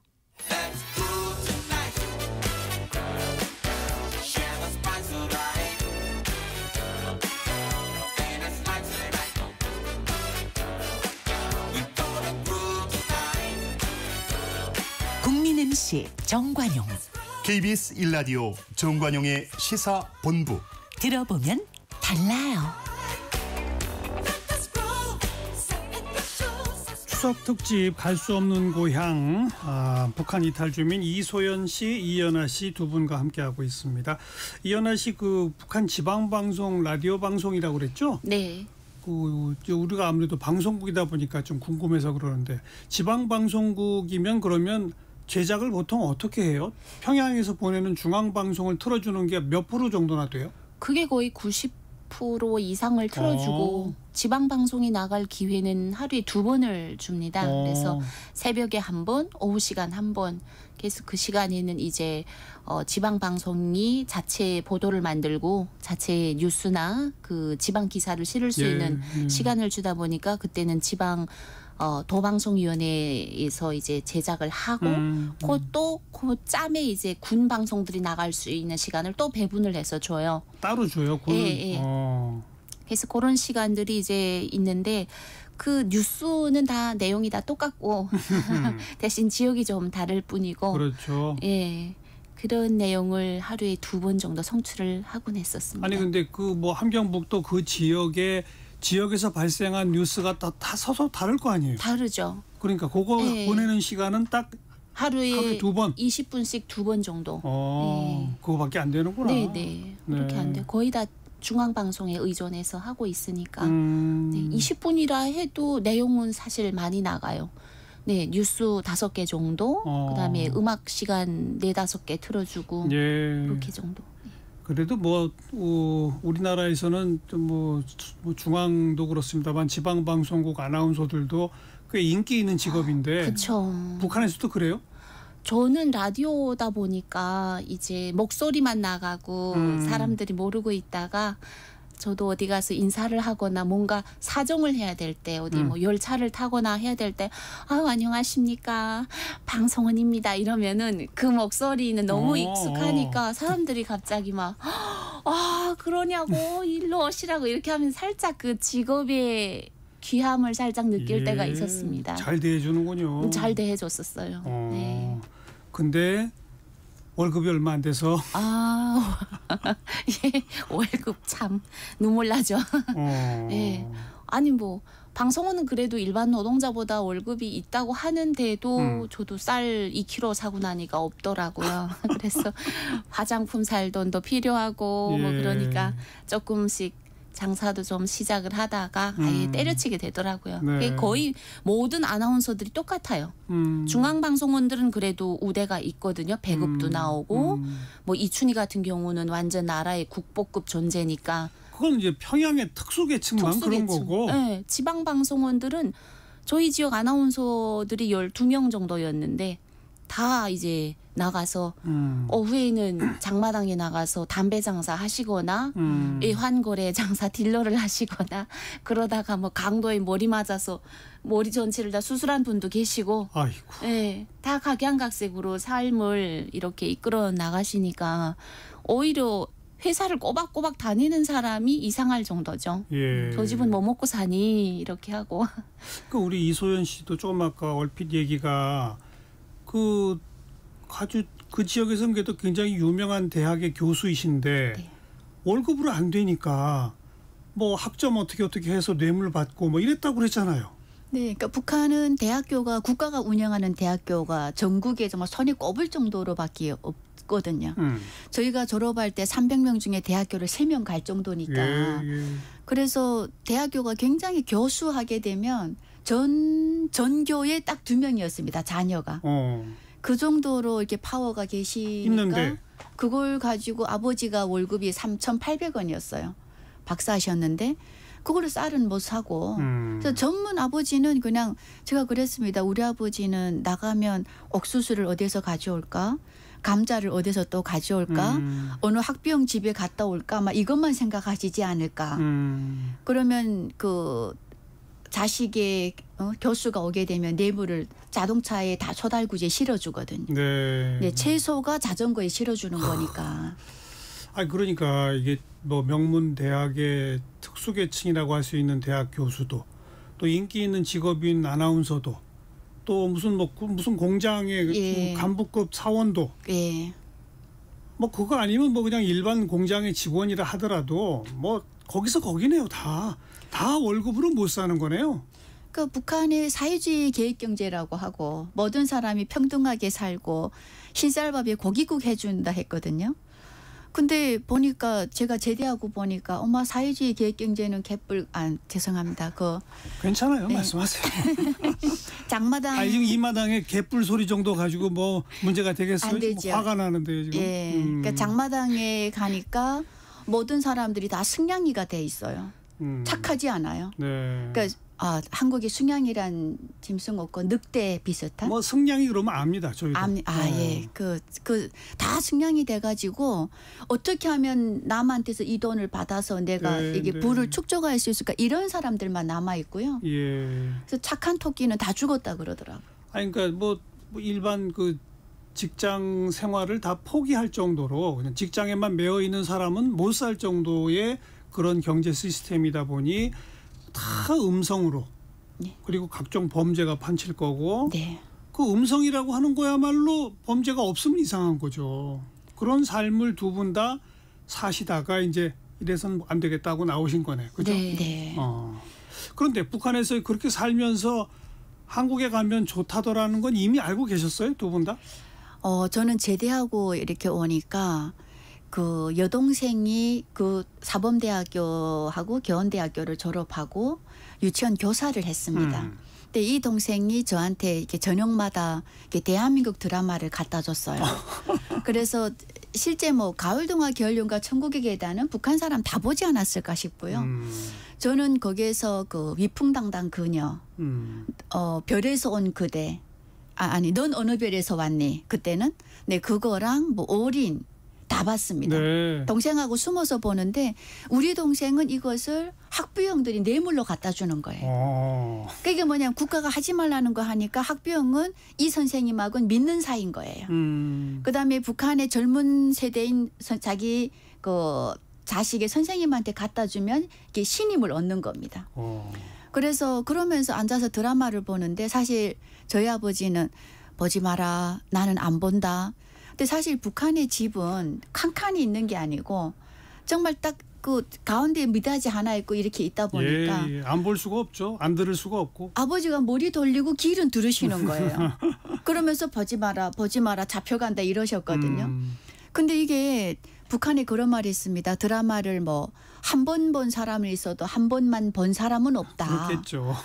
국민 MC 정관용. KBS 1라디오 정관용의 시사본부. 들어보면 달라요. 추석 특집 갈 수 없는 고향, 북한 이탈 주민 이소연 씨, 이연아 씨 2분과 함께하고 있습니다. 이연아 씨, 그 북한 지방방송 라디오 방송이라고 그랬죠? 네. 우리가 아무래도 방송국이다 보니까 좀 궁금해서 그러는데 지방방송국이면 그러면 제작을 보통 어떻게 해요? 평양에서 보내는 중앙방송을 틀어주는 게 몇 프로 정도나 돼요? 그게 거의 90% 이상을 틀어주고 지방 방송이 나갈 기회는 하루에 2번을 줍니다. 그래서 새벽에 1번, 오후 시간 1번. 그래서 그 시간에는 이제 지방 방송이 자체 보도를 만들고 자체 뉴스나 그 지방 기사를 실을 수 있는 시간을 주다 보니까 그때는 지방 도방송위원회에서 이제 제작을 하고 그것도 그 짬에 이제 군 방송들이 나갈 수 있는 시간을 또 배분을 해서 줘요. 따로 줘요? 예. 그래서 그런 시간들이 이제 있는데 그 뉴스는 다 내용이 다 똑같고 대신 지역이 좀 다를 뿐이고. 그렇죠. 예. 그런 내용을 하루에 2번 정도 성취를 하곤 했었습니다. 아니 근데 그 뭐 함경북도 그 지역에서 발생한 뉴스가 다 서서 다를 거 아니에요? 다르죠. 그러니까 그거 보내는 시간은 딱 하루에 2번. 20분씩 2번 정도. 그거밖에 안 되는구나. 네. 그렇게 안 돼. 거의 다 중앙방송에 의존해서 하고 있으니까. 네, 20분이라 해도 내용은 사실 많이 나가요. 네, 뉴스 5개 정도. 그다음에 음악 시간 4-5개 틀어주고. 그렇게 정도. 그래도 뭐 우리나라에서는 뭐 중앙도 그렇습니다만 지방 방송국 아나운서들도 꽤 인기 있는 직업인데. 그렇죠. 북한에서도 그래요? 저는 라디오다 보니까 이제 목소리만 나가고 사람들이 모르고 있다가 저도 어디 가서 인사를 하거나 뭔가 사정을 해야 될 때 어디 뭐 열차를 타거나 해야 될 때 안녕하십니까 방송원입니다 이러면은 그 목소리는 너무 익숙하니까 사람들이 갑자기 막 그러냐고 일로 오시라고 이렇게 하면 살짝 그 직업의 귀함을 살짝 느낄 때가 있었습니다. 잘 대해주는군요. 잘 대해줬었어요. 네. 근데 월급이 얼마 안 돼서 예, 월급 참 눈물 나죠. 예. 아니 뭐 방송원은 그래도 일반 노동자보다 월급이 있다고 하는데도 저도 쌀 2kg 사고 나니까 없더라고요. 그래서 화장품 살 돈도 필요하고 뭐 그러니까 조금씩 장사도 좀 시작을 하다가 아예 때려치게 되더라고요. 네. 그게 거의 모든 아나운서들이 똑같아요. 중앙방송원들은 그래도 우대가 있거든요. 배급도 나오고 뭐 이춘희 같은 경우는 완전 나라의 국보급 존재니까. 그건 이제 평양의 특수계층만 그런 거고. 네, 지방방송원들은 저희 지역 아나운서들이 12명 정도였는데 다 이제 나가서 오후에는 장마당에 나가서 담배 장사 하시거나 환거래 장사 딜러를 하시거나 그러다가 뭐 강도에 머리 맞아서 머리 전체를 다 수술한 분도 계시고 네, 다 각양각색으로 삶을 이렇게 이끌어 나가시니까 오히려 회사를 꼬박꼬박 다니는 사람이 이상할 정도죠. 저 집은 뭐 먹고 사니 이렇게 하고. 그 우리 이소연 씨도 조금 아까 얼핏 얘기가 아주 그 지역에서는 그래도 굉장히 유명한 대학의 교수이신데 월급으로 안 되니까 뭐 학점 어떻게 해서 뇌물 받고 뭐 이랬다고 그랬잖아요. 네, 그러니까 북한은 대학교가 국가가 운영하는 대학교가 전국에 정말 손이 꼽을 정도로밖에 없거든요. 저희가 졸업할 때 300명 중에 대학교를 3명 갈 정도니까. 그래서 대학교가 굉장히 교수하게 되면 전교에 딱 2명이었습니다. 자녀가. 그 정도로 이렇게 파워가 계시니까 있는데. 그걸 가지고 아버지가 월급이 3,800원이었어요. 박사하셨는데 그거를 쌀은 못 사고. 그래서 전문 아버지는 그냥 제가 그랬습니다. 우리 아버지는 나가면 옥수수를 어디서 가져올까? 감자를 어디서 또 가져올까? 어느 학비용 집에 갔다 올까? 막 이것만 생각하시지 않을까? 그러면 그 자식의 교수가 오게 되면 뇌물을 자동차에 다 초달구지에 실어주거든요. 네, 채소가 자전거에 실어주는 거니까. 그러니까 이게 뭐 명문 대학의 특수계층이라고 할 수 있는 대학 교수도 또 인기 있는 직업인 아나운서도 또 무슨 공장의 간부급 사원도 뭐 그거 아니면 뭐 그냥 일반 공장의 직원이라 하더라도 뭐 거기서 거기네요. 다 월급으로 못 사는 거네요. 그러니까 북한의 사회주의 계획경제라고 하고 모든 사람이 평등하게 살고 흰쌀밥에 고기국 해준다 했거든요. 근데 보니까 제가 제대하고 보니까 엄마 사회주의 계획경제는 개뿔 죄송합니다. 괜찮아요. 말씀하세요. 장마당 지금 이 마당에 개뿔 소리 정도 가지고 뭐 문제가 되겠어요? 안 되죠. 화가 나는데 지금. 그러니까 장마당에 가니까 모든 사람들이 다 승냥이가 돼 있어요. 착하지 않아요. 그러니까 한국의 승냥이란 짐승 없고 늑대 비슷한. 뭐 승냥이 그러면 압니다. 저희도. 예. 다 승냥이 돼가지고 어떻게 하면 남한테서 이 돈을 받아서 내가 이게 부를 축적할 수 있을까 이런 사람들만 남아 있고요. 그래서 착한 토끼는 다 죽었다 그러더라고요. 그러니까 뭐 일반 그 직장 생활을 다 포기할 정도로 그냥 직장에만 매여 있는 사람은 못 살 정도의 그런 경제 시스템이다 보니 다 음성으로 그리고 각종 범죄가 판칠 거고 그 음성이라고 하는 거야말로 범죄가 없으면 이상한 거죠. 그런 삶을 두 분 다 사시다가 이제 이래서는 안 되겠다고 나오신 거네. 그죠? 네. 그런데 북한에서 그렇게 살면서 한국에 가면 좋다더라는 건 이미 알고 계셨어요? 두 분 다? 저는 제대하고 이렇게 오니까 그 여동생이 그 사범대학교하고 교원대학교를 졸업하고 유치원 교사를 했습니다. 근데 이 동생이 저한테 이렇게 저녁마다 이렇게 대한민국 드라마를 갖다 줬어요. 그래서 실제 뭐 가을동화 겨울연가 천국의 계단은 북한 사람 다 보지 않았을까 싶고요. 저는 거기에서 그 위풍당당 그녀, 별에서 온 그대 아니 넌 어느 별에서 왔니? 그때는 네 그거랑 뭐 올인 다 봤습니다. 네. 동생하고 숨어서 보는데 우리 동생은 이것을 학부형들이 뇌물로 갖다 주는 거예요. 그게 뭐냐면 국가가 하지 말라는 거 하니까 학부형은 이 선생님하고는 믿는 사이인 거예요. 그다음에 북한의 젊은 세대인 자기 그 자식의 선생님한테 갖다 주면 이게 신임을 얻는 겁니다. 그래서 그러면서 앉아서 드라마를 보는데 사실 저희 아버지는 보지 마라. 나는 안 본다. 근데 사실 북한의 집은 칸칸이 있는 게 아니고 정말 딱 그 가운데 미닫이 하나 있고 이렇게 있다 보니까 예. 안 볼 수가 없죠. 안 들을 수가 없고. 아버지가 머리 돌리고 길은 들으시는 거예요. 그러면서 보지 마라 잡혀간다 이러셨거든요. 근데 이게 북한에 그런 말이 있습니다. 드라마를 뭐 한 번 본 사람이 있어도 한 번만 본 사람은 없다. 그렇겠죠.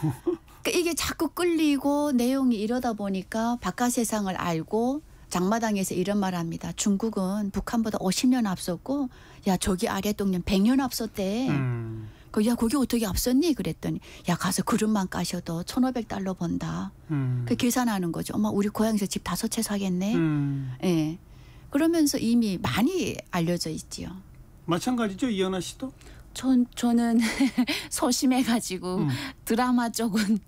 그러니까 이게 자꾸 끌리고 내용이 이러다 보니까 바깥 세상을 알고 장마당에서 이런 말 합니다. 중국은 북한보다 50년 앞섰고 야 저기 아래 동년 100년 앞섰대. 야 거기 어떻게 앞섰니? 그랬더니 야 가서 그릇만 까셔도 1,500달러 번다. 그 계산하는 거죠. 엄마 우리 고향에서 집 5채 사겠네. 예. 그러면서 이미 많이 알려져 있지요. 마찬가지죠. 이현아 씨도? 저는 소심해가지고 드라마 쪽은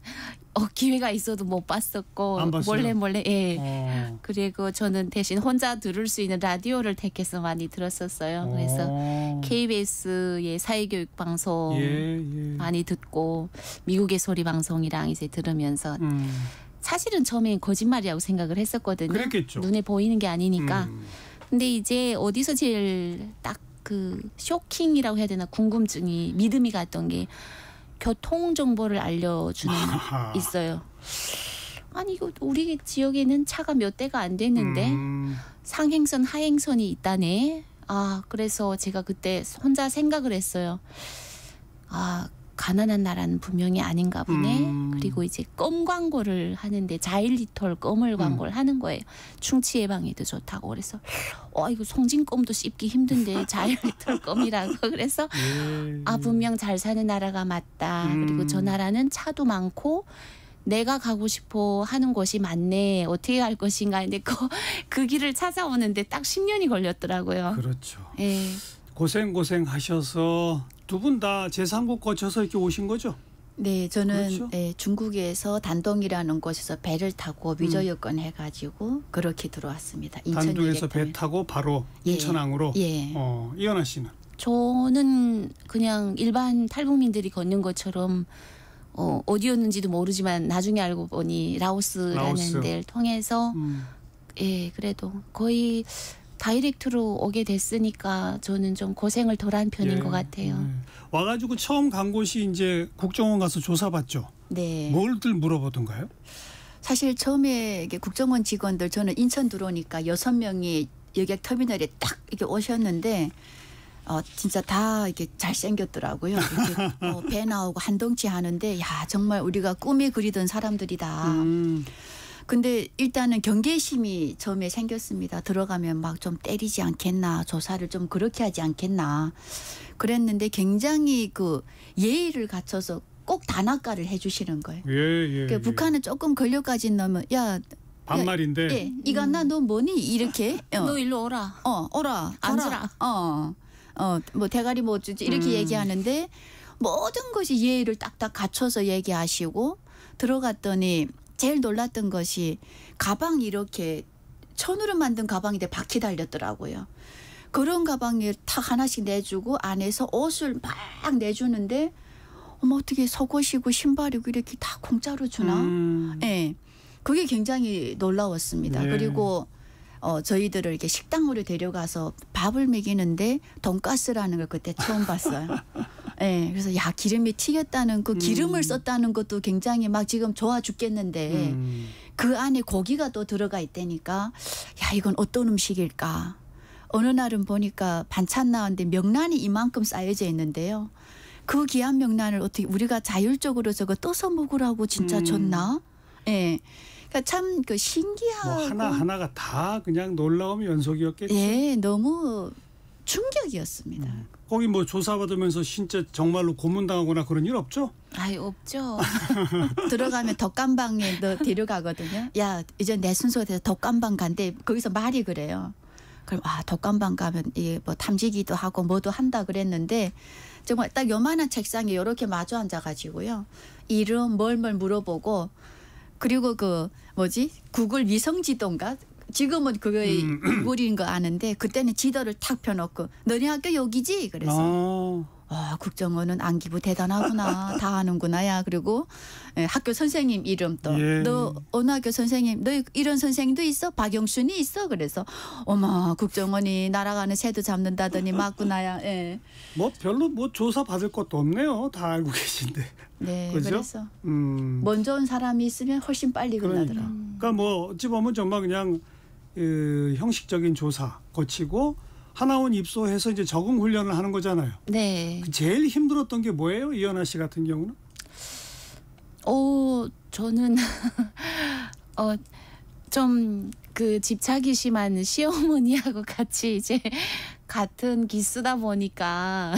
기회가 있어도 못 봤었고 안 봤어요? 몰래 예. 그리고 저는 대신 혼자 들을 수 있는 라디오를 택해서 많이 들었었어요. 그래서 KBS의 사회교육 방송 많이 듣고 미국의 소리 방송이랑 이제 들으면서 사실은 처음엔 거짓말이라고 생각을 했었거든요. 그랬겠죠. 눈에 보이는 게 아니니까. 근데 이제 어디서 제일 딱 그 쇼킹이라고 해야 되나 궁금증이 믿음이 갔던 게 교통 정보를 알려주는 있어요. 아니 이거 우리 지역에는 차가 몇 대가 안 됐는데 상행선 하행선이 있다네. 그래서 제가 그때 혼자 생각을 했어요. 가난한 나라는 분명히 아닌가 보네. 그리고 이제 껌 광고를 하는데 자일리톨 껌을 광고를 하는 거예요. 충치 예방에도 좋다고. 그래서 이거 송진껌도 씹기 힘든데 자일리톨 껌이라고. 그래서 분명 잘 사는 나라가 맞다. 그리고 저 나라는 차도 많고 내가 가고 싶어 하는 곳이 많네. 어떻게 갈 것인가 했는데 그 길을 찾아오는데 딱 10년이 걸렸더라고요. 그렇죠. 예. 고생 하셔서 두 분 다 제3국 거쳐서 이렇게 오신 거죠? 네, 저는 그렇죠? 중국에서 단동이라는 곳에서 배를 타고 위조 여권 해가지고 그렇게 들어왔습니다. 단동에서 배 타고 바로 인천항으로. 예. 이현아 씨는? 저는 그냥 일반 탈북민들이 걷는 것처럼 어디였는지도 모르지만 나중에 알고 보니 라오스라는 데를 통해서 그래도 거의 다이렉트로 오게 됐으니까 저는 좀 고생을 덜한 편인 것 같아요. 와가지고 처음 간 곳이 이제 국정원 가서 조사받죠. 네. 뭘들 물어보던가요? 사실 처음에 이게 국정원 직원들 저는 인천 들어오니까 6명이 여객 터미널에 딱 이렇게 오셨는데 진짜 다 이렇게 잘생겼더라고요. 이렇게 배 나오고 한동치 하는데 정말 우리가 꿈에 그리던 사람들이다. 근데 일단은 경계심이 처음에 생겼습니다. 들어가면 막 좀 때리지 않겠나, 조사를 좀 그렇게 하지 않겠나 그랬는데 굉장히 그 예의를 갖춰서 꼭 단아가를 해주시는 거예요. 그러니까 북한은 조금 권력까지 넣으면 반말인데. 이간나 너 뭐니 이렇게 너 일로 오라. 오라 앉으라. 뭐 대가리 뭐 어쩌지 이렇게 얘기하는데 모든 것이 예의를 딱딱 갖춰서 얘기하시고 들어갔더니 제일 놀랐던 것이 가방이 이렇게 천으로 만든 가방인데 바퀴 달렸더라고요. 그런 가방을 탁 하나씩 내주고 안에서 옷을 막 내주는데 어떻게 속옷이고 신발이고 이렇게 다 공짜로 주나? 네. 그게 굉장히 놀라웠습니다. 그리고 저희들을 이렇게 식당으로 데려가서 밥을 먹이는데 돈가스라는 걸 그때 처음 봤어요. 네, 그래서 기름이 튀겼다는 그 기름을 썼다는 것도 굉장히 막 지금 좋아 죽겠는데 그 안에 고기가 또 들어가 있다니까 이건 어떤 음식일까? 어느 날은 보니까 반찬 나왔는데 명란이 이만큼 쌓여져 있는데요. 그 귀한 명란을 어떻게 우리가 자율적으로 저거 떠서 먹으라고 진짜 줬나? 예. 그러니까 참 그 신기하고 하나하나가 다 그냥 놀라움의 연속이었겠죠. 예, 너무 충격이었습니다. 거기 뭐 조사받으면서 진짜 정말로 고문당하거나 그런 일 없죠? 아이 없죠. 들어가면 덕감방에 너 데려가거든요. 야 이제 내 순서가 돼서 덕감방 간대. 거기서 말이 그래요. 그럼 덕감방 가면 이게 뭐 탐지기도 하고 뭐도 한다 그랬는데 정말 딱 요만한 책상에 이렇게 마주 앉아가지고요. 이름 뭘 물어보고 그리고 그 뭐지 구글 위성지도인가? 지금은 그게 구글인 거 아는데 그때는 지도를 탁 펴놓고 너네 학교 여기지? 그래서 국정원은 안기부 대단하구나. 다 아는구나. 야 그리고 학교 선생님 이름 또 너 어느 학교 선생님 너 이런 선생님도 있어? 박영순이 있어? 그래서 어머 국정원이 날아가는 새도 잡는다더니 맞구나야. 예. 뭐 별로 뭐 조사 받을 것도 없네요. 다 알고 계신데. 네. 그죠? 그래서 먼저 온 사람이 있으면 훨씬 빨리 끝나더라. 그러니까 뭐 어찌 보면 정말 그냥 형식적인 조사 거치고 하나원 입소해서 이제 적응 훈련을 하는 거잖아요. 네. 제일 힘들었던 게 뭐예요? 이현아 씨 같은 경우는? 저는 좀 그 집착이 심한 시어머니하고 같이 이제 같은 기수다 보니까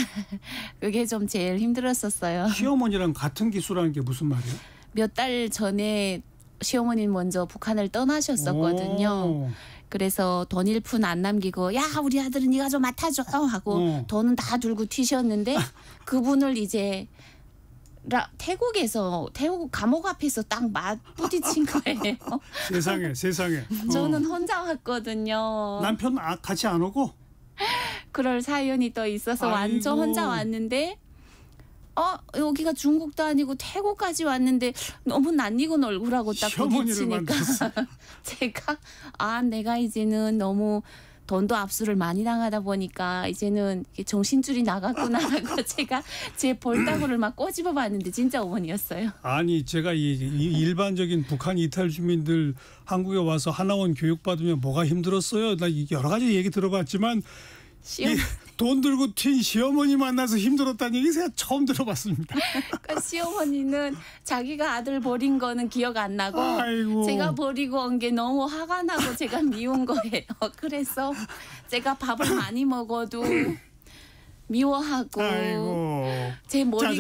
그게 좀 제일 힘들었었어요. 시어머니랑 같은 기수라는 게 무슨 말이에요? 몇 달 전에 시어머니 먼저 북한을 떠나셨었거든요. 그래서 돈 1푼 안 남기고 야 우리 아들은 네가 좀 맡아줘 하고 돈은 다 들고 튀셨는데 그분을 이제 태국 감옥 앞에서 딱 맞부딪힌 거예요. 세상에. 저는 혼자 왔거든요. 남편 같이 안 오고? 그럴 사연이 또 있어서 완전 혼자 왔는데 여기가 중국도 아니고 태국까지 왔는데 너무 낯익은 얼굴하고 딱 부딪히니까 제가 내가 이제는 너무 돈도 압수를 많이 당하다 보니까 이제는 정신줄이 나갔구나 하고 제가 제 볼따구를 막 꼬집어 봤는데 진짜 어머니였어요. 아니 제가 이 일반적인 북한 이탈 주민들 한국에 와서 하나원 교육받으면 뭐가 힘들었어요? 나 여러 가지 얘기 들어봤지만 돈 들고 튄 시어머니 만나서 힘들었다는 얘기 제가 처음 들어봤습니다. 그러니까 시어머니는 자기가 아들 버린 거는 기억 안 나고 제가 버리고 온 게 너무 화가 나고 제가 미운 거예요. 그래서 제가 밥을 많이 먹어도 미워하고 제 머리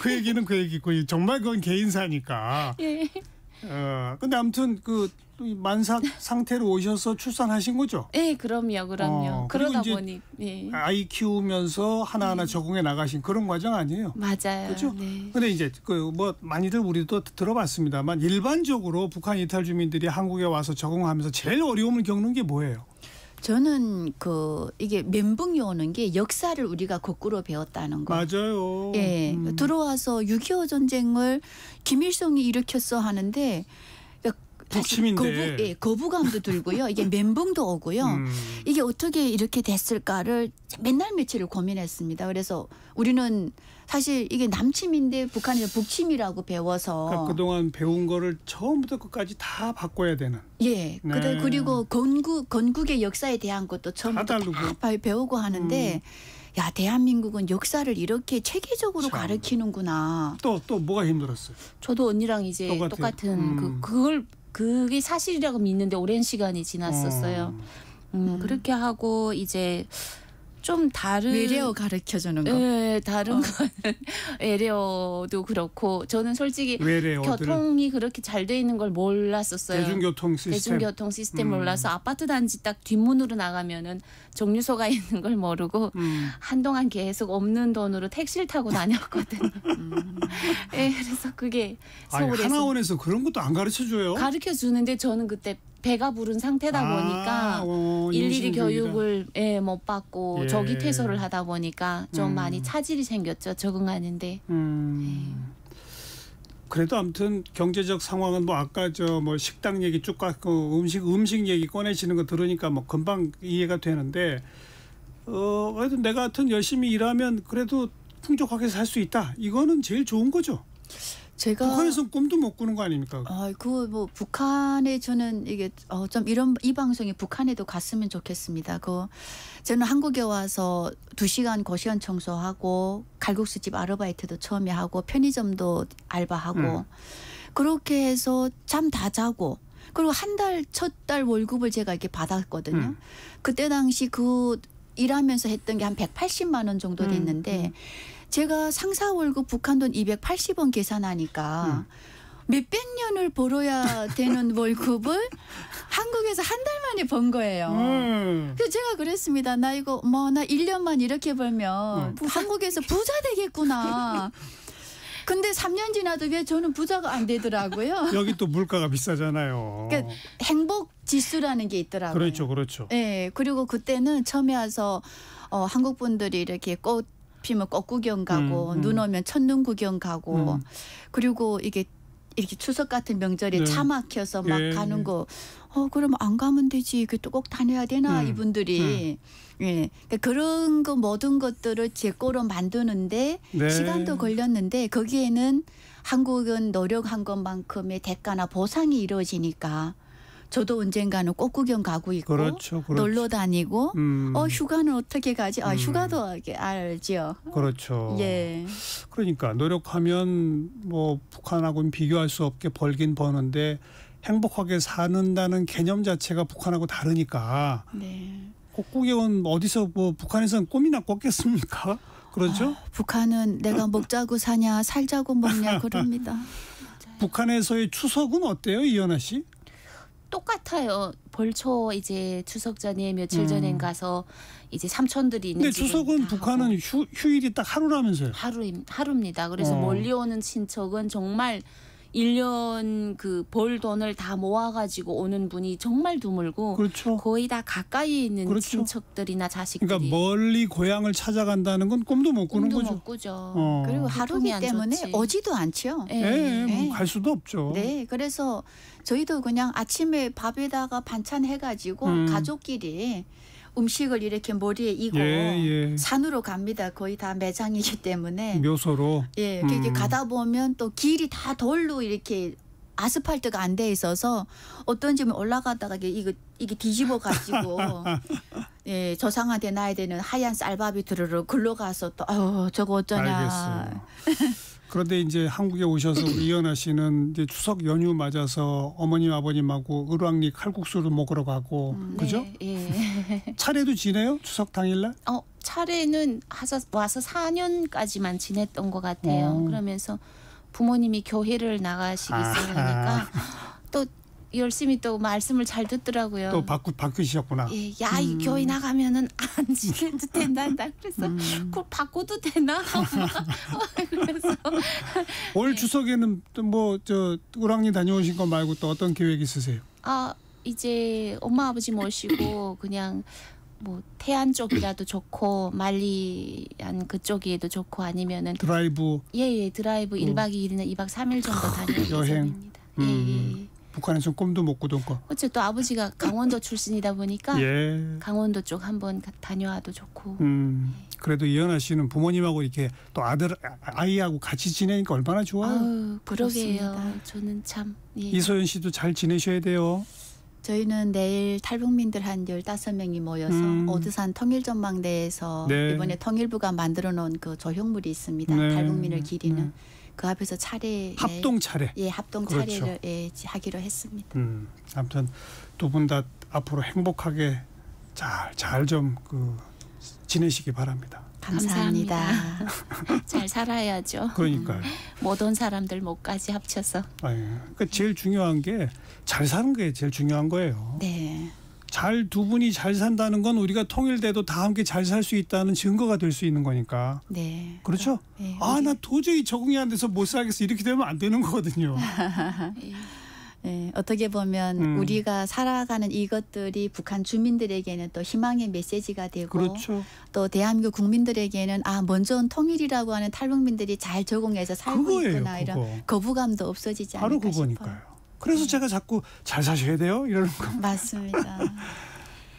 그 얘기는 그 얘기고 정말 그건 개인사니까. 예. 근데 아무튼 그 만삭 상태로 오셔서 출산하신 거죠? 네, 그럼요. 그러다 보니 아이 키우면서 하나하나 적응해 나가신 그런 과정 아니에요? 맞아요. 그렇죠? 네. 근데 이제 그 뭐 많이들 우리도 들어봤습니다만 일반적으로 북한 이탈 주민들이 한국에 와서 적응하면서 제일 어려움을 겪는 게 뭐예요? 저는 이게 멘붕이 오는 게 역사를 우리가 거꾸로 배웠다는 거. 맞아요. 예, 들어와서 6.25 전쟁을 김일성이 일으켰어 하는데 북침인데 거부감도 들고요. 이게 멘붕도 오고요. 이게 어떻게 이렇게 됐을까를 맨날 며칠을 고민했습니다. 그래서 우리는 사실 이게 남침인데 북한에서 북침이라고 배워서 그러니까 그동안 배운 거를 처음부터 끝까지 다 바꿔야 되는. 예. 네. 그리고 건국의 역사에 대한 것도 처음부터 다 배우고 하는데 야 대한민국은 역사를 이렇게 체계적으로 가르치는구나. 또 뭐가 힘들었어요? 저도 언니랑 이제 똑같은 그게 사실이라고 믿는데 오랜 시간이 지났었어요. 그렇게 하고 이제 좀 다른 외래어 가르쳐주는 거. 네, 다른 거는 외래어도 그렇고 저는 솔직히 교통이 그렇게 잘 돼 있는 걸 몰랐었어요. 대중교통 시스템 몰라서 아파트 단지 딱 뒷문으로 나가면은 정류소가 있는 걸 모르고 한동안 계속 없는 돈으로 택시를 타고 다녔거든요. 네, 그래서 그게 서울에서 하나원에서 그런 것도 안 가르쳐줘요? 가르쳐 주는데 저는 그때 배가 부른 상태다 보니까 일일이 교육을 못 받고 조기 퇴소를 하다 보니까 좀 많이 차질이 생겼죠. 적응하는데. 그래도 아무튼 경제적 상황은 뭐 아까 뭐 식당 얘기 쭉 갖고 음식 얘기 꺼내시는 거 들으니까 뭐 금방 이해가 되는데 그래도 내가 하여튼 열심히 일하면 그래도 풍족하게 살 수 있다. 이거는 제일 좋은 거죠. 북한에서는 꿈도 못 꾸는 거 아닙니까? 뭐 북한에 저는 이게 좀 이 방송이 북한에도 갔으면 좋겠습니다. 저는 한국에 와서 2시간 고시원 청소하고 칼국수집 아르바이트도 처음에 하고 편의점도 알바하고 그렇게 해서 잠 다 자고 그리고 첫 달 월급을 제가 이렇게 받았거든요. 그때 당시 일하면서 했던 게 한 180만 원 정도 됐는데 제가 상사 월급 북한 돈 280원 계산하니까 몇백 년을 벌어야 되는 월급을 한국에서 한 달 만에 번 거예요. 그래서 제가 그랬습니다. 나 이거 나 1년만 이렇게 벌면 한국에서 부자 되겠구나. 근데 3년 지나도 왜 저는 부자가 안 되더라고요. 여기 또 물가가 비싸잖아요. 그러니까 행복 지수라는 게 있더라고요. 그렇죠, 그렇죠. 네, 그리고 그때는 처음에 와서 한국 분들이 이렇게 꽃 피면 꽃 구경 가고 눈 오면 첫눈 구경 가고 그리고 이게 이렇게 추석 같은 명절에 차 막혀서 막 가는 거 그러면 안 가면 되지. 그 또 꼭 다녀야 되나 이분들이. 예, 그러니까 그런 거 모든 것들을 제 거로 만드는데 시간도 걸렸는데 거기에는 한국은 노력한 것만큼의 대가나 보상이 이루어지니까 저도 언젠가는 꽃 구경 가고 있고 그렇죠. 놀러 다니고 휴가는 어떻게 가지? 휴가도 알죠. 그렇죠. 예. 그러니까 노력하면 뭐 북한하고는 비교할 수 없게 벌긴 버는데 행복하게 사는다는 개념 자체가 북한하고 다르니까. 네. 꽃 구경은 어디서 뭐 북한에서는 꿈이나 꿨겠습니까? 그렇죠? 북한은 내가 먹자고 사냐 살자고 먹냐 그럽니다. 북한에서의 추석은 어때요, 이연아 씨? 똑같아요. 벌초 이제 추석 전에 며칠 전에 가서 이제 삼촌들이 있는 근데 추석은 북한은 휴일이 딱 하루라면서요. 하루입니다. 그래서 몰려오는 친척은 정말 1년 그 벌 돈을 다 모아가지고 오는 분이 정말 드물고 그렇죠. 거의 다 가까이에 있는 그렇죠. 친척들이나 자식들이. 그러니까 멀리 고향을 찾아간다는 건 꿈도 못 꾸는 거죠. 꿈도 못 꾸죠. 그리고 하루기 때문에 좋지. 오지도 않죠. 네, 갈 수도 없죠. 네, 그래서 저희도 그냥 아침에 밥에다가 반찬 해가지고 가족끼리 음식을 이렇게 머리에 이고 산으로 갑니다. 거의 다 매장이기 때문에. 묘소로. 예, 그렇게 가다 보면 또 길이 다 돌로 이렇게 아스팔트가 안 돼 있어서 어떤 집은 올라가다가 이게 뒤집어 가지고 예, 조상한테 놔야 되는 하얀 쌀밥이 들으러 글로 가서 또 저거 어쩌냐. 알겠어요. 그런데 이제 한국에 오셔서 이연아 씨는 이제 추석 연휴 맞아서 어머님 아버님하고 을왕리 칼국수를 먹으러 가고 그죠? 네, 예. 차례도 지내요? 추석 당일날? 차례는 와서 4년까지만 지냈던 것 같아요. 그러면서 부모님이 교회를 나가시기 시작하니까 또 열심히 또 말씀을 잘 듣더라고요. 또 바꾸시셨구나. 예, 야, 이 교회 나가면은 안 지내도 된단다. 그래서 그걸 바꿔도 되나? 그래서 올 추석에는 뭐 을왕리 다녀오신 거 말고 또 어떤 계획 있으세요? 이제 엄마 아버지 모시고 그냥 뭐 태안 쪽이라도 좋고 말리안 그쪽에도 좋고 아니면은 드라이브. 예, 드라이브 1박 2일이나 2박 3일 정도 다닐 예정입니다. 예. 북한에서 꿈도 못 꾸던 거. 그렇죠. 또 아버지가 강원도 출신이다 보니까 강원도 쪽 한번 다녀와도 좋고. 그래도 이연아 씨는 부모님하고 이렇게 또 아이하고 같이 지내니까 얼마나 좋아요. 그러게요. 저는 참. 예. 이소연 씨도 잘 지내셔야 돼요. 저희는 내일 탈북민들 한 15명이 모여서 오드산 통일전망대에서 이번에 통일부가 만들어 놓은 그 조형물이 있습니다. 탈북민을 기리는. 그 앞에서 차례 합동 차례. 예, 합동 차례를 하기로 했습니다. 아무튼 두 분 다 앞으로 행복하게 잘 좀 지내시기 바랍니다. 감사합니다. 잘 살아야죠. 그러니까요. 모든 사람들 목까지 합쳐서. 그러니까 제일 중요한 게 잘 사는 게 제일 중요한 거예요. 네. 두 분이 잘 산다는 건 우리가 통일돼도 다 함께 잘 살 수 있다는 증거가 될 수 있는 거니까. 네. 그렇죠? 네, 나 도저히 적응이 안 돼서 못 살겠어. 이렇게 되면 안 되는 거거든요. 네, 어떻게 보면 우리가 살아가는 이것들이 북한 주민들에게는 또 희망의 메시지가 되고 그렇죠. 또 대한민국 국민들에게는 먼저 통일이라고 하는 탈북민들이 잘 적응해서 살고 그거예요, 있구나 이런 거부감도 없어지지 바로 않을까 그거니까요. 싶어요. 그래서 제가 자꾸 잘 사셔야 돼요 이러는 거. 맞습니다.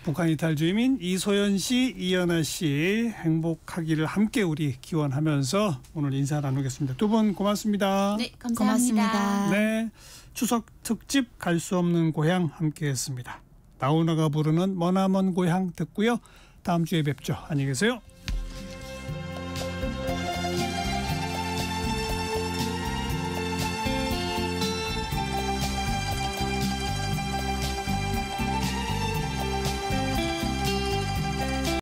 북한 이탈 주민 이소연 씨, 이연아 씨 행복하기를 함께 우리 기원하면서 오늘 인사 나누겠습니다. 두 분 고맙습니다. 네, 감사합니다. 고맙습니다. 네, 추석 특집 갈 수 없는 고향 함께했습니다. 나훈아가 부르는 머나먼 고향 듣고요. 다음 주에 뵙죠. 안녕히 계세요.